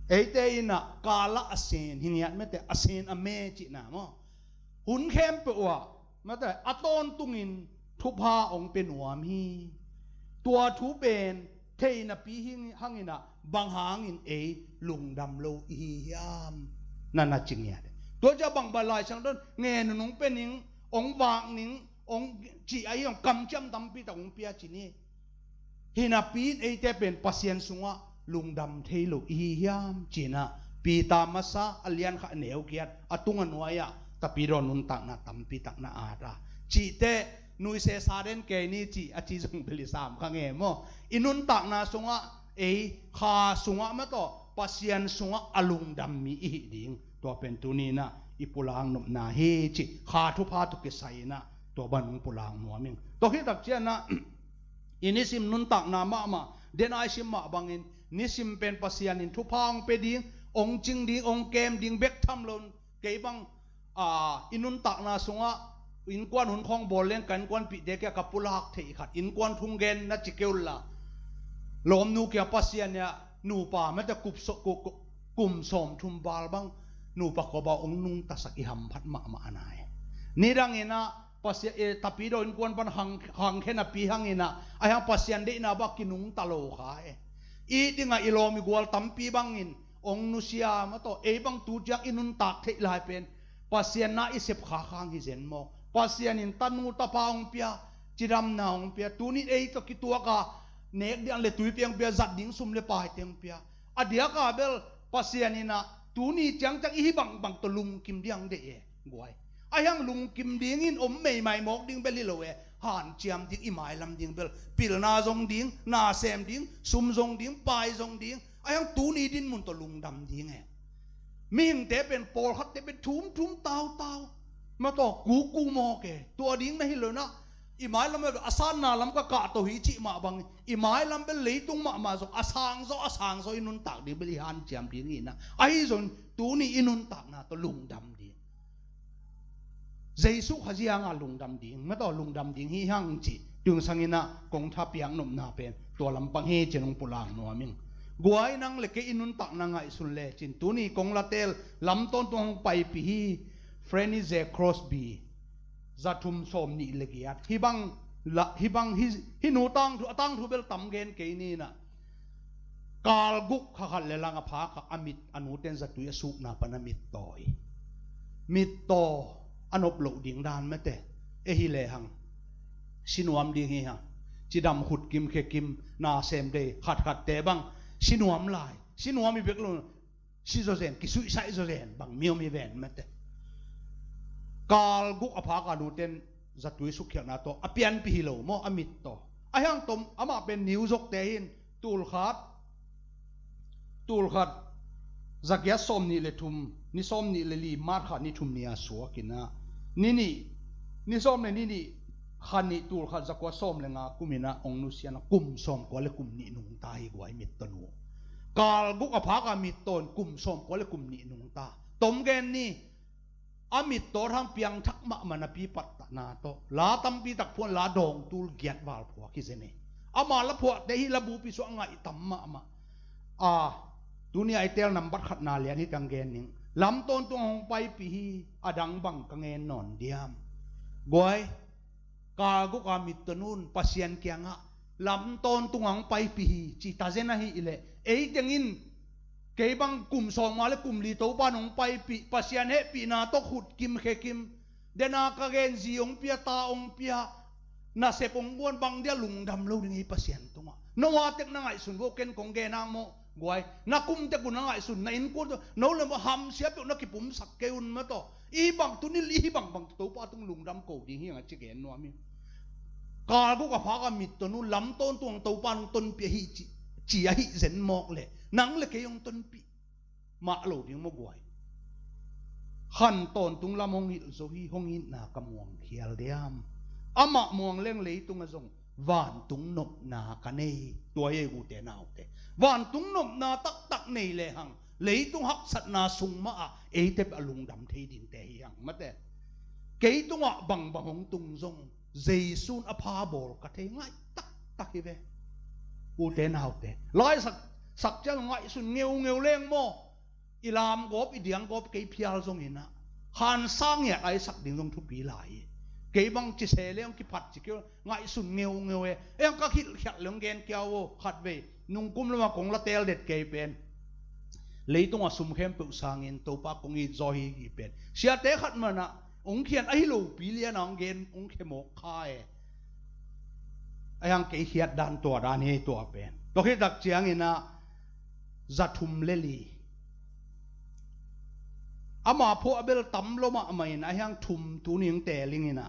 เอเตอินะกาละอเซนหินยัดไม่แต่อเซนอเมจินะมั้งหุ่นเข้มเปล่าไม่แต่อตอนตุงินทุพาองเป็นหัวมีตัวทุเป็นเทนปีหิงหังอินะบางหางินลุงดำโลอียามนั่นน่ะจริงเนี่ยตัวจะบังบาลายช่างต้นเงินหนุ่งเป็นหนิงองวางหนิงองจีไอองกำจำดำปีแต่องเปียจีนี่หินาปีเอเตเป็นปัสยันสุงะลุงดำเทโลอียามจีน่ะปีตามาซาอเลียนข้าเหนียวเกียรอตุงันวายะตะปีรอนุนตักนาตัมปีตักนาอาราจีเตนุยเซซาเรนเกนี่จีอาจีจงเบลิสามข้างเงมอินุนตักนาสุงะข้าสุงะมาต่อปัสยันสุงะอลุงดำมีอีดิ่งตัวเป็นตัวนี้นะอิปุลางนบนาเฮจิข้าทุพาตุกิไซนะตัวบันงปุลางนัวมิงตัวที่ตักเจนะอินิสิมนุนตักนามาเดนไอชิมมาบังอินนิสิมเป็นปัสยันอินทุพางไปดิ่งองจิงดิ่งองเกมดิ่งเบกทำลนเก็บังอินุนตักนาสุงะอินกวนหุ่นของบอลเล่นกันกวนปีเด็กกับปุลากเทีขัดอินกวนทุ่งเกนนัดจิเกลละลมนูเกียปัสยันเนี่ยนูป่าไม่แต่กุมสมทุมบาลบังนูปะกบองนุงตัสักอิหัมพัดมาอนายนี่ดังเงินะปัสยันตับปีโดนกวนปันหังแค่นับปีหังเงินะไอ้หังปัสยันเดน่าบักกินุงตะโลขายอีติงะอิโลมิกวลตัมปีบังอินองนุเซียมาต่อบังตูจักอินุนตักเทลายเป็นปัสยันน่าอิเสพขาข้างฮิเซนโมปัสยันอินตันมูตะพาองเปียจิรำนาองเปียตูนี่ตัวกิตัวกาเนกเดียนเลตุยเปียงเปียจัดดิ้งซุ่มเลปายเตียงเปียอเดียกาเบลปัสยันอินะตูนี่จังจักอีบังตะลุงกิมเดียงเดะกวยไอ้ยังลุงกิมดิ้งอินอมไม่หมอกดิ้งเบลิโลเอหันเจียมดิ้งอีหมายลำดิ้งเบลปิลนาจงดิ้งนาเซมดิ้งซุ่มจงดิ้งปายจงดิ้ง ayang tuni din mun to lungdam di nge ming te pen por khat te pen thum tau ma to ku mo ke to ding na hilo na imai lam asan na lam ka to hi chi ma bang imai lam be leitung ma zo asang zo inun tak di beli han jam di ni na ai zon tuni inun tak na to lungdam di Jesu khazia nga lungdam ding ma to lungdam ding hi hang chi tung sangina kong tha piang nom na pen to lampang he chenung pulang no aming guai nang leke inun tak na nga isun le chin tuni kong latel lam ton tong pai pi hi Franny Z Crosby zathum som ni legiat hibang hi nu tang thu bel tam gen ke ni na kal guk kha khal le lang a pha kha amit anu ten zatu ya suk na panamit toy mit to anop lo ding dan mate e hi le hang sinuam ding hi ha chidam khut kim khe kim na sem de khat te bang sinuam lai sinuam mi bek lo si zo zen ki su sai zo zen bang miom mi ven mate kal guk apha ka nu ten zatui su khya na to apian pi hi lo mo amit to ahang tom ama pen new jok te hin tul khat zakya som ni le thum ni som ni le li mar kha ni thum nia suwa kina ni som ne ni khani tul khat zakwa som le nga kumina ongnu siana kum som ko le kum ni nung ta hi gwai mit tonu kal guk apha ka mit ton kum som ko le kum ni nung ta tom gen ni amit to thang piang thak ma mana pi pat na to la tam pi tak phon la dong tul giat wal phwa ki zene ama la phwa te hi la bu pi so ngai tam ma dunia itel number khat na lian hi kang gen ning lam ton tung hong pai pi hi adang bang kang en non diam goi ka gu ka mit tonun pasien kyanga lam ton tung hong pai pi hi chi ta zena hi ile ei tengin ke bang kum song ma le kum li to pa nong pai pi pasien he pi na to khut kim khe kim dena ka gen ji ong pia ta ong pia na se pong buan bang dia lungdam lo ding hi pasien tunga no wa tek na ngai sun bo ken kong ge na mo guai na kum te kun ngai sun na in ko no le ma ham sia pe na ki pum sak ke un ma to i bang tu ni li bang to pa tung lungdam ko ding hi nga chi gen no mi ka gu ka pha ka mit to nu lam ton tuang to pa nong ton pe hi chi hi zen mok le nang le ke yong ton pi ma lo ding mo guai han ton tung lam hong hi zo hi hong in na kamuang khial diam ama muang leng le tung azong van tung nop na ka nei tua ye u te nau te van tung nop na tak nei le hang le tung hak sat na sung ma e te alung dam thei din te yang ma te ke tung a bang hong tung zong jaisun a pha bol ka the ngai tak hi ve u te nau te lai sak chang ngai sun ngeu leng mo ilam gop idiang gop ke phial zong ina han sang ya ai sak ding zong thu pi lai ke bang chi se leong ki phat chi ke ngai sun ngeu e em ka khit khat leng gen kyawo khat ve nung kum lama kong la tel det ke pen leitung a sum khem pe sangin to pa kong i zo hi pen sia te khat mana ong khian ai lo pi lian ang gen ong khemo kha e ayang ke hiat dan to dan he to pen to khi dak chiang ina zathum leli ama pho abel tam loma mai na ayang thum tu ning te ling ina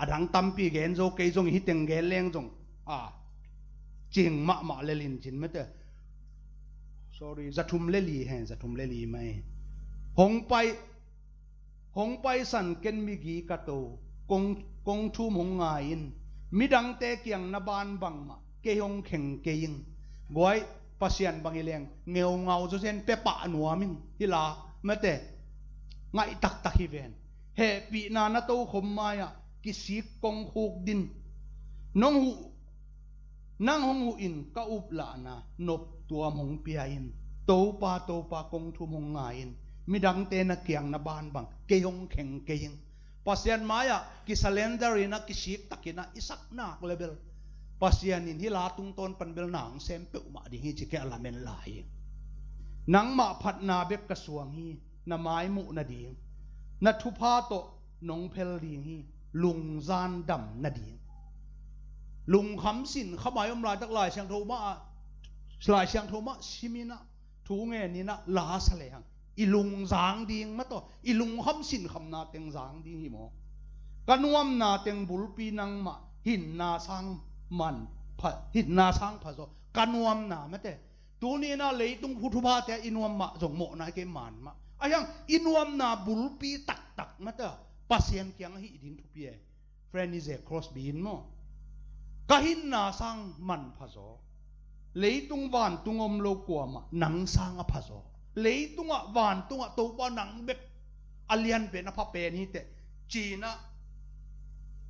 adang tam pi gen zo ke jong hi teng gen leng jong jing ma lelin jin mate sorry zathum leli mai hong pai san ken mi gi ka to kong thu mong nga in midang te kyang na ban bang ma ke hong kheng ke ing goi pasian bangileng ngeu ngau zo sen pe pa nuaming hila mate ngai tak hi ven he pi na to khom maya ki sik kong huk din nong hu nang hong hu in ka up la na nop tuam hong pia in to pa kong thu mong nga in midang te na kyang na ban bang ke hong kheng ke ing pasian maya ki salender ina ki sik takina isak nak level pasian in hila tung ton panbel nang sem pe ma ding hi chike alamen lai nang ma phat na bek ka suang hi na mai mu na ding na thu pha to nong phel ding hi lung zan dam na ding lung kham sin khamai lai tak lai siang tho ma simina thu nge ni na la sale hang ilung zang ding ma to ilung kham sin kham na teng zang ding hi mo kanuam na teng bulpi nang ma hin na sang man pha hin na sang pha zo kanuam na ma te tu ni na lei tung hu thu ba te inuam ma jong mo na ke man ma ayang inuam na bulpi tak tak ma ta pasien kyang hi ding thu pi friend is a cross bean mo kahin na sang man phazo lei tung van tungom lo kwa ma nang sang a phazo lei tunga van tunga to pa nang bek alian pe na pha pe ni te china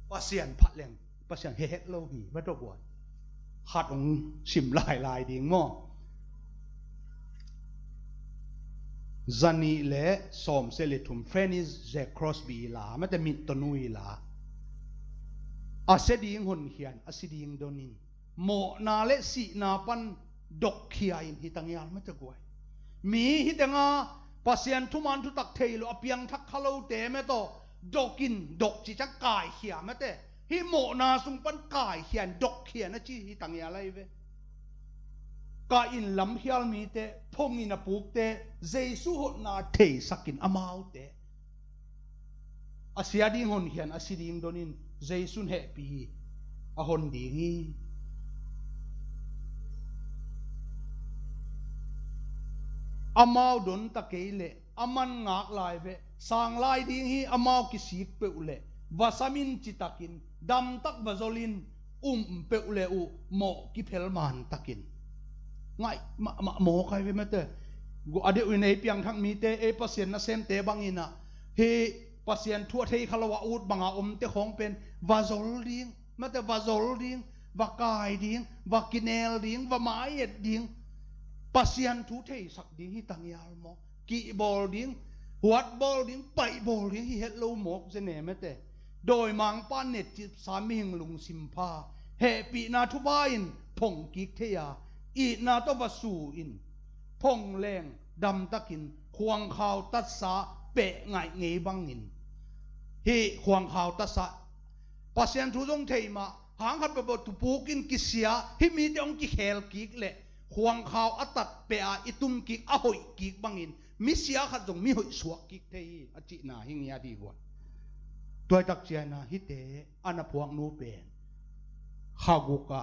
pasien phat leng pasien he het lo hi ma to kwa khat ong sim lai lai ding mo zani le som se le thum friend is the crossby la ma te mit to nui la a se ding hon hian a si ding donin mo na le si na pan dok khia in hitangyal ma te kwai mi hitanga pasien thuman thu tak theilo apiang thak khalo te me to dokin dok chi chak kai khia ma te hi mo na sung pan kai hian dok khia na chi hitangyal lai ve ka in lam hial mi te phong in a puk te jesu hot na thei sakin amau te asia ding hon hian asiding donin jesun he pi a hon ding hi amau don ta keile aman ngak lai ve sang lai ding hi amau ki sik pe ule wasamin chitakin dam tak bazolin pe ule u mo ki phelman takin ngai mo kai ve mate go ade u nei piang thang mi te e pasien na sem te bangina he pasien thua thei khalawa ut banga te khong pen wazol ding mate wazol ding wakai ding wakinel ding wamai et ding pasien thu thei sak ding hi tangyal mo ki bol ding huat bol ding pai bol ding hi het lo mok je ne mate doi mang pan net chi saming lung simpha he pi na thu bain phong ki theya i na to vasu in phong leng dam takin khuang khaw tat sa pe ngai ngei bangin hi khuang khaw tat sa pasien thu jong theima hang khat ba tu pukin kisia hi mi tong ki khel ki le khuang khaw atat pe a itum ki a hoi ki bangin mi sia khat jong mi hoi suak ki thei a chi na hing ya di wa toy tak chia na hi te ana phuang nu pen khaguka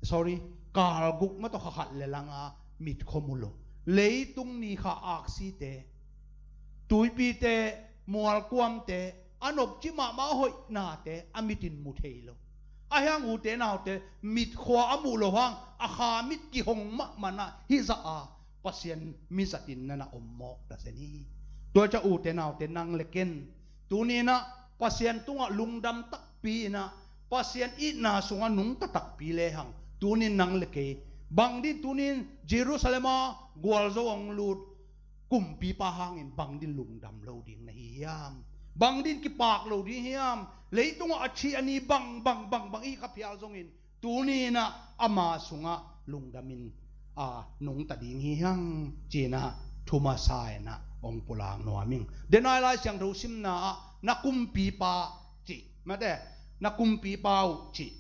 sorry kal guk ma to khat le langa mit khomulo leitung ni kha aksi te tuipi te mual kwam te anop chi ma hoi na te amitin mu theilo ahang u te naw te mit khwa amu lo hang a kha mit ki hong ma mana hi za a pasien mi zatin na ommok ta seni to cha u te naw te nang leken tuni na pasien tunga lungdam tak pi na pasien i na sunga nung ta tak pi le hang tunin nang leke bangdin tunin Jerusalema gwalzo ang lut kumpi pa hangin bangdin lungdam lo ding na hiyam bangdin ki pak lo ding hiyam leitung achi ani bang i kapyal zongin tunina ama sunga lungdamin a nung ta ding hiyang china thuma sai na ong pulang noaming denai lai siang ro sim na kumpi pa chi mate na kumpi pau chi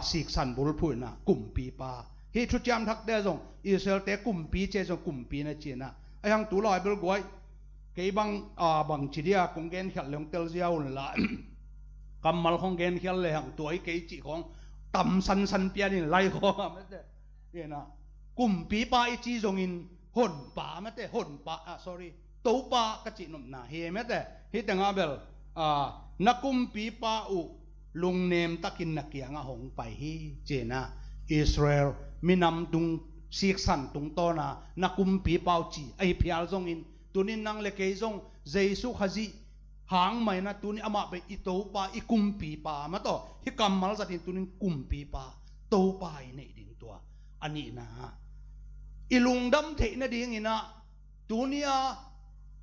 sik san bul phu na kumpi pa hi thu cham thak de jong Israel te kumpi che jong kumpi na china ayang tu loi bel goi ke bang bang chidia konggen khal long tel jiaun la kamal konggen khal le hang toi ke chi khong tam san pian in lai kho ma te ye na kumpi pa i chi jong in hon pa ma te hon pa sorry to pa ka chi nom na he ma te hi tanga bel na kumpi pa u lung nem takin na kianga hong pai hi chena Israel minam tung sik san tung to na kumpi pau chi ai phial zong in tunin nang le ke zong jesu khaji hang mai na tuni ama be i to pa i kumpi pa ma to hi kamal zatin tunin kumpi pa to pa i nei ding to ani na ilungdam the na ding ina tunia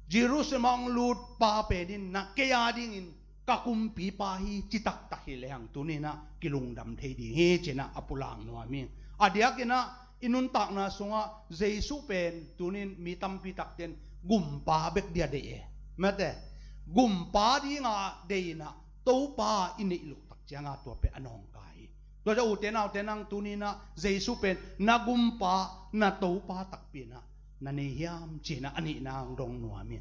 Jerusalem lut pa pe din na ke ya ding in kakumpi pa hi chitak ta hi lehang tunina kilungdam thei ding he chena apulang no ami adiakina inun tak na sunga jesu pen tunin mitam pitak ten gumpa bek dia de mate gumpa di nga de na to pa ini lu tak changa to pe anong kai to ja utenang tunina jesu pen na gumpa na to pa tak pina na ne hiam chena ani nang dong no ami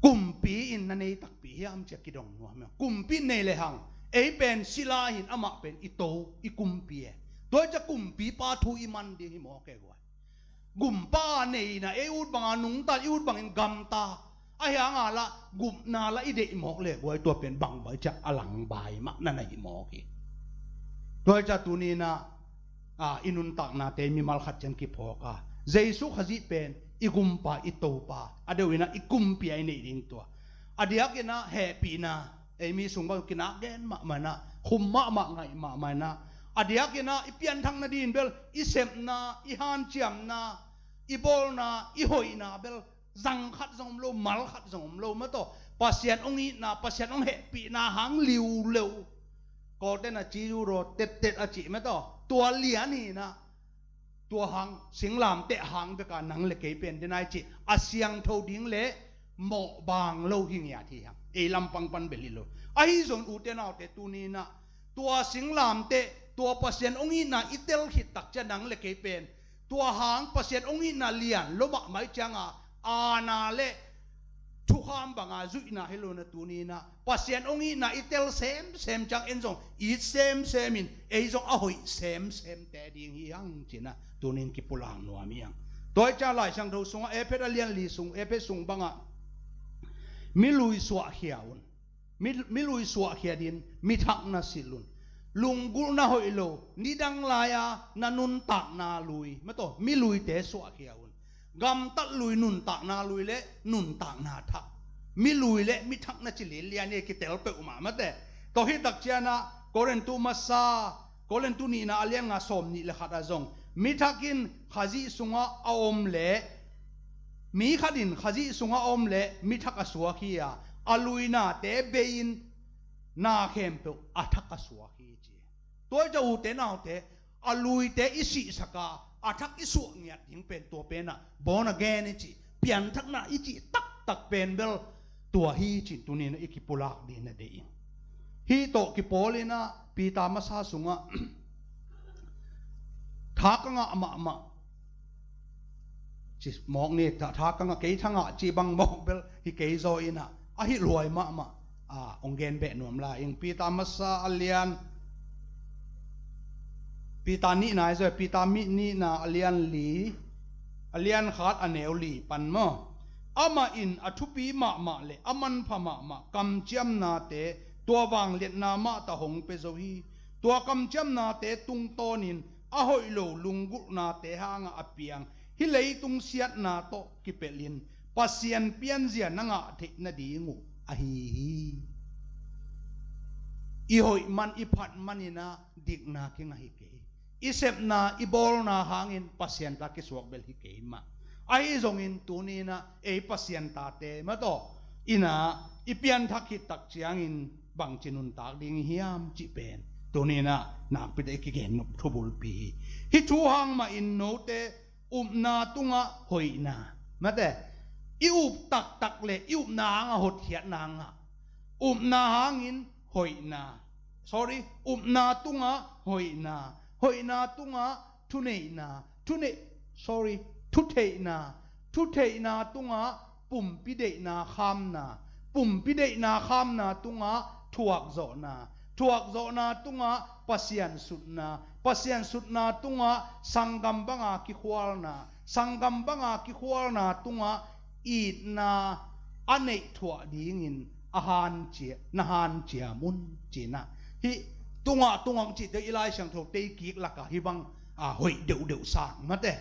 kumpi in na nei tak pi hiam che kidong no ma kumpi nei le hang e pen sila hin ama pen ito i kumpi ตัวจะกุมปีปาทูอิมันดีหิมอแกกว่ากุมป้าเนี่ยนะอุดบังนุงตาอุดบังอินกัมตาไอ้ยังอ่ะละกุมนาละอิเดอิมอกเลยว่าตัวเป็นบังใบจะอลังใบมะนั่นไอ้หิมอกีตัวจะตัวนี้นะอินุนตักนาเตมีมัลขัดจันกิพอกาเจสุขจิเป็นอิกุมปาอิโตปาอเดวินะอิกุมปีไอเนี่ยดิ้งตัวอเดียกินะแฮปีนะมีสุงบกินะแกนมะมันนะคุมมะไงมะมันนะอเดียกินะอิเปียนทั้งนาดีนเบลอิเซมนาอิฮันเจียมนาอิบอลนาอิหอยนาเบลจังขัดจงโลมัลขัดจงโลมาโตปัสยันองค์นาปัสยันองค์แฮปีนาหางลิวเลวก็เดนะจีรูโรเต็ดอจิมาโตตัวเลียนี่นะตัวหางสิงลามเตะหางไปการนังเล็กเป็นเดนายจิอาเซียงเท่าดิ้งเละหมอบางโลหิงยาที่หางลำปังปันเบลิโลไอ้ส่วนอุเตนาเตตูนีนะตัวสิงลามเตะตัวปัสยันองค์นาอิเตลหิตักจะนังเล็กเป็นตัวหางปัสยันองค์นาเลียนลบไม่จังอานาเละทุกคำบางอาจุยนาเฮโลนะตูนีนะปัสยันองค์นาอิเตลเซมจังเอ็นจงอีเซมมินจงahoyเซมแต่ดิ้งยังจีนะตูนินกิปุลังนัวมียังตัวจะไล่ช่างดูสุงเอเพดเลียนลีสุงเอเพสุงบางมิลุยสวะเขียวนมิลุยสวะเขียดินมิทักนาสิลุนลุงกุลนาหอยโลนิดังลายานันุนตักนาลุยไม่ต้องมิลุยเตสวะเขียวนกำตัดลุยนุนตักนาลุยเละนุนตักนาทักมิลุยเละมิทักนาจิลิเลียนี่กิเตลเปอุมาไม่แต่ตัวฮิตักเจนะโกเรนตุมาซาโกเรนตุนีนาเลียงอาสมนี่เลขัดอาจงมิทักินขจิสุงะอมเละมีขัดินขจิสุงะอมเละมิทักอสวะขียอลุยนาเตเบยินนาเข้มเปอัทักอสวะขีจีตัวจะอุเตนาเตอลุยเตอิสิสกาอัทักอิสุเงียยิ่งเป็นตัวเป็นน่ะบอนาแกนจีเปลี่ยนทักนาอิจิตักเป็นเบลตัวฮีจิตัวนี้นะอิกิปุลักดีนะเดียงฮีโตกิโปลินะปีตามาซาสุงะทักงะมาจิมองนี่ทักงะเกยทังะจีบังมองเบลฮิเกยโซอินะอะฮิรวยมาองเกนเบะนวมลาอิงปีตามาซาอัลเลียนปีตานี่นายส่วนปีตามินี่นาอัลเลียนลีอัลเลียนขาดอันเนวลีปันมาอามาอินอัทุปีมาเลอามันพมากำเจียมนาเตตัววางเลียนนามาตะหงเปโซฮีตัวกำเจียมนาเตตุงโตนินอาหอยโลลุงกุนาเตหางอเปียงฮิเลยตุงเสียดนาโตกิเปลินปัสยันเปียนเสียนงะเทนดีงูอะฮีอีหอยมันอีพัดมันนี่นะดิกนาคิงฮิเกอิเซปนาอิบอลนาหางอินปัสยันตากิสวกเบลฮิเกมาไอ้จงอินตัวนี้นะปัสยันตาเตมาโตอินาอีเปียนทักฮิตักเจียงอินบังจินุนตากดิ้งฮิยามจิเป็นตัวนี้นะนักไปได้กิเกนนทุบุลปีฮิทูหางมาอินโนเตนาตุงะหอยนามาแต่อุบตักเลยอุบนางหดเขียนางนาหางอินหอยนา sorry นาตุงะหอยนาตุงะทุเนนาsorry ทุเทนาตุงะปุ่มปิเดนาคำนาปุ่มปิเดนาคำนาตุงะถวกโจนาตุงะปัสยันสุดนาตุงะสังกัมบังอาคิควาลนาตุงะอีนาอันเนถวดิ้งินอาหารเจียนาหารเจียมุนจีนะฮิตุงะจิตเดอิไลช่างถูกเตกิกลักฮิบังหอยเดือดสั่งมาแต่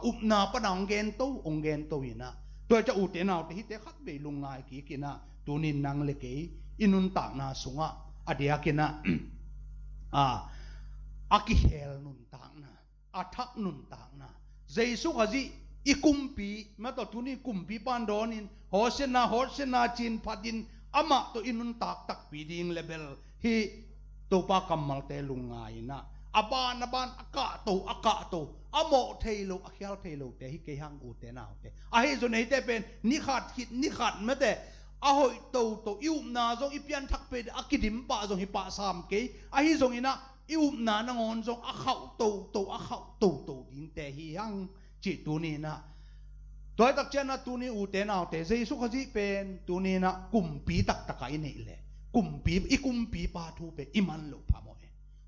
อุปนาปนังเกนโตองเกนโตอินะตัวจะอุตเตนาที่เตขัดเบลุงไงกินะตัวนินนังเล็กอินุนตากนาสุงะอเดียกินะอากิเฮลนุนตากนาอาทักนุนตากนาเจสุขจิอีกุมปีมาตัวตัวนี้กุมปีปันโดนินโฮเซนาจินพัดินอามาตัวอินุนตักปีดิงเลเบลฮีตัวปากำมัลเตลุงไงนะอบานอากาโตอโมเทโลอเขียลเทโลเตฮิเกหังอุเตนาเตอาเฮจนเฮเตเป็นนิขัดมาแต่อาหอยโตอิวนาจงอิเปียนทักเป็นอากิดิมปะจงฮิปะสามเกอาฮิจงอินะอิวนานังอนจงอาเข้าโตดินเตฮิยังจิตุนีนะตัวตักเจนะตุนีอุเตนาเตเจสุขจิเป็นตุนีนะกุมปีตักไกนี่แหละกุมปีปาทูเปอิมันโลพามอย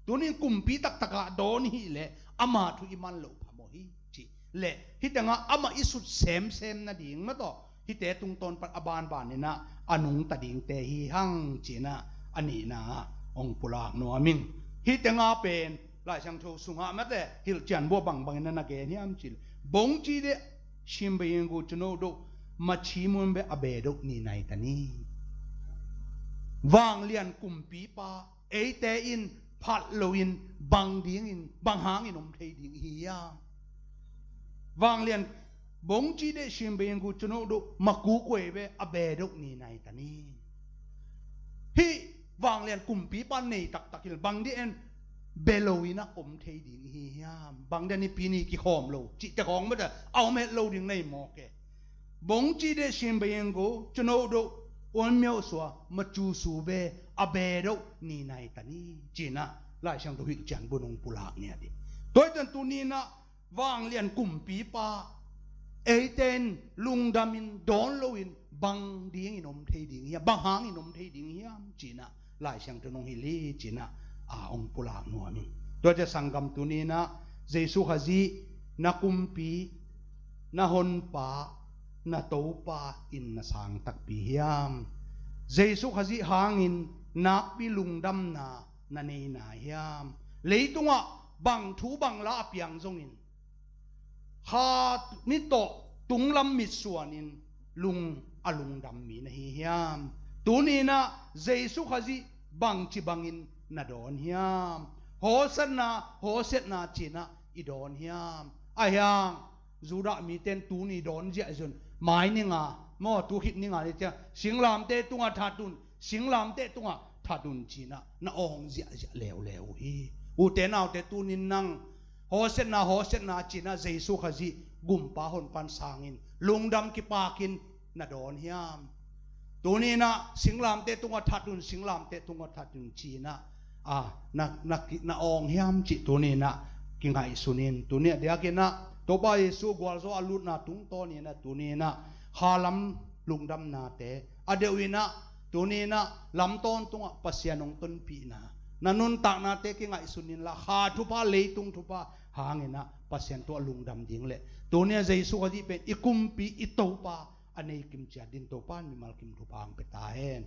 ต ตัวนี้กุมปีตักตะกะโดนฮีเลอามาทุอิมันโลพะโมฮีจิเลฮิตงะอามาอิสุดเซมนะดิ่งมาต่อฮิเตตุงตนปัดอบานบานนี่นะอนุงตะดิ่งเตฮีหังจีนะอันนี้นะองปุลากนัวมิงฮิตงะเป็นหลายช่างโชสุงะมาแต่ฮิลจันบัวบังนั่นนะเกนี่อัมจิลบงจีเดชิมเบยงกูจโนโดมาชีมุนเบอเบดกนี่ในตานีวางเลียนกุมปีปาเอเตอินพัดโลอินบังดิ่งอินบังหางอินอมเทดิ่งฮียาวางเลียนบงจีเดชิมเบยงกูจโนโดมากูกวยเบอเบดกนี่ในตานีฮีวางเลียนกุมปีปาในตักตักฮิลบังดิเอ็นเบโลวินะอมเทดิ่งฮียามบางเดนี่ปีนี้กี่ขอมโลจิตจะของไม่ได้เอาเม็ดโลดิ่งในหมอกแกบงจีเดชิมเบยงกูจโนโดวันเมียวสัวมาจูสูเบอเบโดนี่ในตานีจีน่ะหลายช่างตัวหิจันบุนงปุลากเนี่ยดิโดยจนตัวนี้นะวางเลียนกุมปีปาเอเตนลุงดามินดอนโลอินบังดิ่งอินอมเทดิ่งฮียบังหางอินอมเทดิ่งฮียจีน่ะหลายช่างตัวนงฮิลีจีน่ะองปุลากนัวมิโดยจะสังกรรมตัวนี้นะเยซูฮะจีนักกุมปีนัหนปานาโตปาอินนาสังตักปีฮิยามเยซูฮะจีหางอินนักปิลุงดำนานาเนนาฮิยามเลยตุงะบังทูบังลาเปียงจงอินฮานิโตตุงลำมิสวนินลุงอลุงดำมีนะฮิยามตัวนี้นะเยซูฮะจีบังจิบังอินนาดอนฮิยามโฮเซนาจีนะอีดอนฮิยามอายังจูระมีเต็นตูนี่ดอนเจจนหมายนี่งามอตูคิดนี่งาเนี่ยจะสิงลามเตตุงาทัดดุนสิงลามเตตุงาทัดดุนจีนะนาองเจเลวฮีอุเตนเอาเตตูนินนังโฮเซนาจีนะเยซูขจีกุมปาหนปันสางินลุงดำกิปากินนาดอนฮิยามตัวนี้นะสิงลามเตตุงาทัดดุนสิงลามเตตุงาทัดดุนจีนะนักองเฮียมจิตัวนี้นะกิงไงสุนินตัวนี้เดี๋ยวกินนะตัวไปสู้กวาลโซอาลุดนะตุงตัวนี้นะตัวนี้นะฮาลัมลุงดำนาเตอเดวินะตัวนี้นะลำต้นตุงปัสยานงต้นปีนะนันนุนตักนาเตกิงไงสุนินละฮาทุพาเลยตุงทุพาหางเงินะปัสยานตัวลุงดำยิงเลยตัวนี้ใจสุขที่เป็นอิคุมปีอิโตปาอันนี้กิมจัดดินตัวปานมีมาลกิมทุพางเปตาเฮน